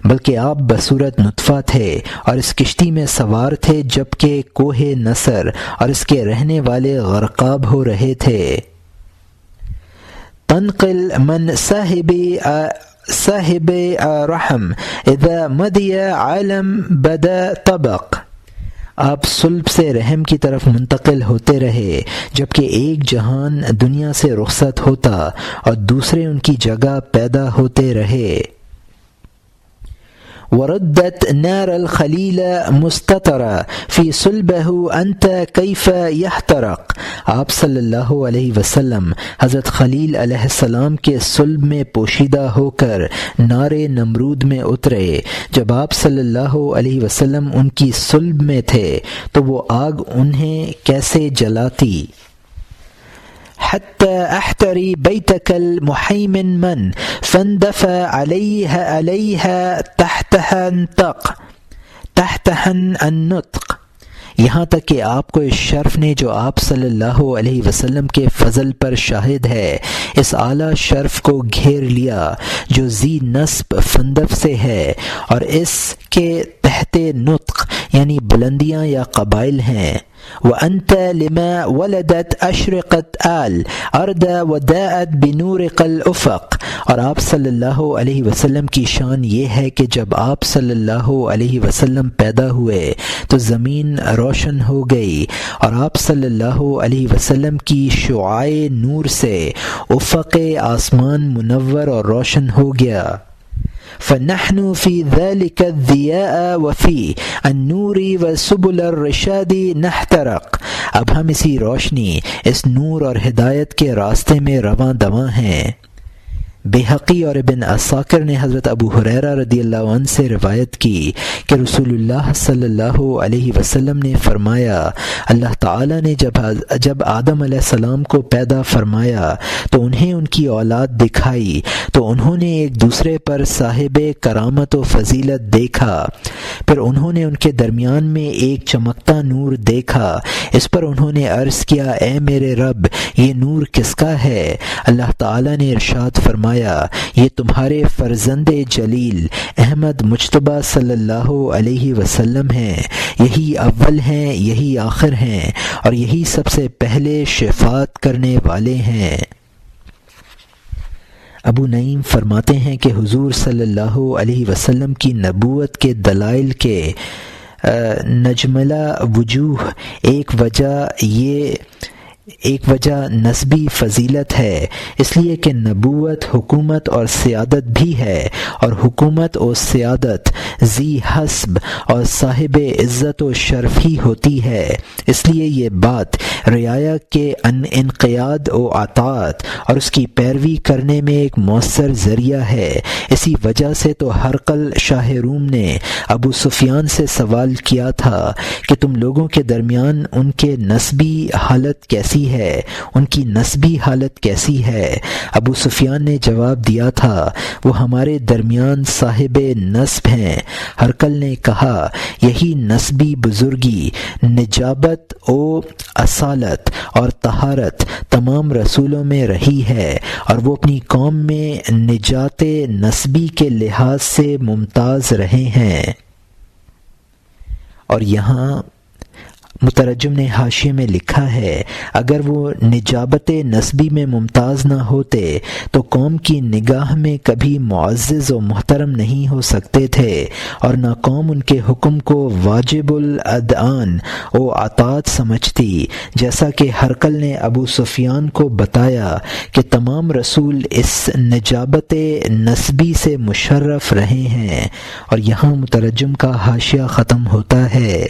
بلکہ آپ بصورت نطفہ تھے اور اس کشتی میں سوار تھے جبکہ کوہ نصر اور اس کے رہنے والے غرقاب ہو رہے تھے۔ تنقل من صاحب رحم اذا مدی عالم بدا طبق۔ آپ صلب سے رحم کی طرف منتقل ہوتے رہے جبکہ ایک جہان دنیا سے رخصت ہوتا اور دوسرے ان کی جگہ پیدا ہوتے رہے۔ وردت نار الخلیل مستطرا فی صلبہ انت کیف یحترق۔ آپ صلی اللہ علیہ وسلم حضرت خلیل علیہ السلام کے صلب میں پوشیدہ ہو کر نار نمرود میں اترے۔ جب آپ صلی اللہ علیہ وسلم ان کی صلب میں تھے تو وہ آگ انہیں کیسے جلاتی۔ حتى أحتري بيتك المحيمن من فاندفع عليها تحتها النطق۔ یہاں تک کہ آپ کو اس شرف نے جو آپ صلی اللہ علیہ وسلم کے فضل پر شاہد ہے، اس اعلیٰ شرف کو گھیر لیا جو ذی نسب فندف سے ہے اور اس کے تحت نطق یعنی بلندیاں یا قبائل ہیں۔ وَأَنْتَ لِمَا وَلَدَتْ أَشْرِقَتْ آل أَرْدَ وَدَاءَتْ بِنُورِقَ الْأُفَقِ۔ اور آپ صلی اللہ علیہ وسلم کی شان یہ ہے کہ جب آپ صلی اللہ علیہ وسلم پیدا ہوئے تو زمین روشن ہو گئی اور آپ صلی اللہ علیہ وسلم کی شعاع نور سے افق آسمان منور اور روشن ہو گیا۔ فنحن في ذلك الضياء وفي النور وسبل الرشاد نحترق۔ اب ہم اسی روشنی، اس نور اور ہدایت کے راستے میں رواں دواں ہیں۔ بیہقی اور ابن عساکر نے حضرت ابو ہریرہ رضی اللہ عنہ سے روایت کی کہ رسول اللہ صلی اللہ علیہ وسلم نے فرمایا، اللہ تعالی نے جب آدم علیہ السلام کو پیدا فرمایا تو انہیں ان کی اولاد دکھائی تو انہوں نے ایک دوسرے پر صاحب کرامت و فضیلت دیکھا، پھر انہوں نے ان کے درمیان میں ایک چمکتا نور دیکھا، اس پر انہوں نے عرض کیا، اے میرے رب، یہ نور کس کا ہے؟ اللہ تعالی نے ارشاد فرمایا، یہ تمہارے فرزند جلیل احمد مجتبیٰ صلی اللہ علیہ وسلم ہیں، یہی اول ہیں، یہی آخر ہیں، اور یہی سب سے پہلے شفاعت کرنے والے ہیں۔ ابو نعیم فرماتے ہیں کہ حضور صلی اللہ علیہ وسلم کی نبوت کے دلائل کے نجملہ وجوہ ایک وجہ نسبی فضیلت ہے، اس لیے کہ نبوت حکومت اور سیادت بھی ہے، اور حکومت و سیادت ذی حسب اور صاحب عزت و شرف ہی ہوتی ہے، اس لیے یہ بات رعایا کے انقیاد و اطاعت اور اس کی پیروی کرنے میں ایک مؤثر ذریعہ ہے۔ اسی وجہ سے تو ہرقل شاہ روم نے ابو سفیان سے سوال کیا تھا کہ تم لوگوں کے درمیان ان کے نسبی حالت کیسی ہے، ان کی نسبی حالت کیسی ہے؟ ابو سفیان نے جواب دیا تھا، وہ ہمارے درمیان صاحب نسب ہیں۔ ہرقل نے کہا، یہی نسبی بزرگی، نجابت و اصالت اور طہارت تمام رسولوں میں رہی ہے، اور وہ اپنی قوم میں نجات نسبی کے لحاظ سے ممتاز رہے ہیں۔ اور یہاں مترجم نے حاشیے میں لکھا ہے، اگر وہ نجابت نسبی میں ممتاز نہ ہوتے تو قوم کی نگاہ میں کبھی معزز و محترم نہیں ہو سکتے تھے، اور نہ قوم ان کے حکم کو واجب الادعان و اطاعت سمجھتی، جیسا کہ ہرقل نے ابو سفیان کو بتایا کہ تمام رسول اس نجابت نسبی سے مشرف رہے ہیں۔ اور یہاں مترجم کا حاشیہ ختم ہوتا ہے۔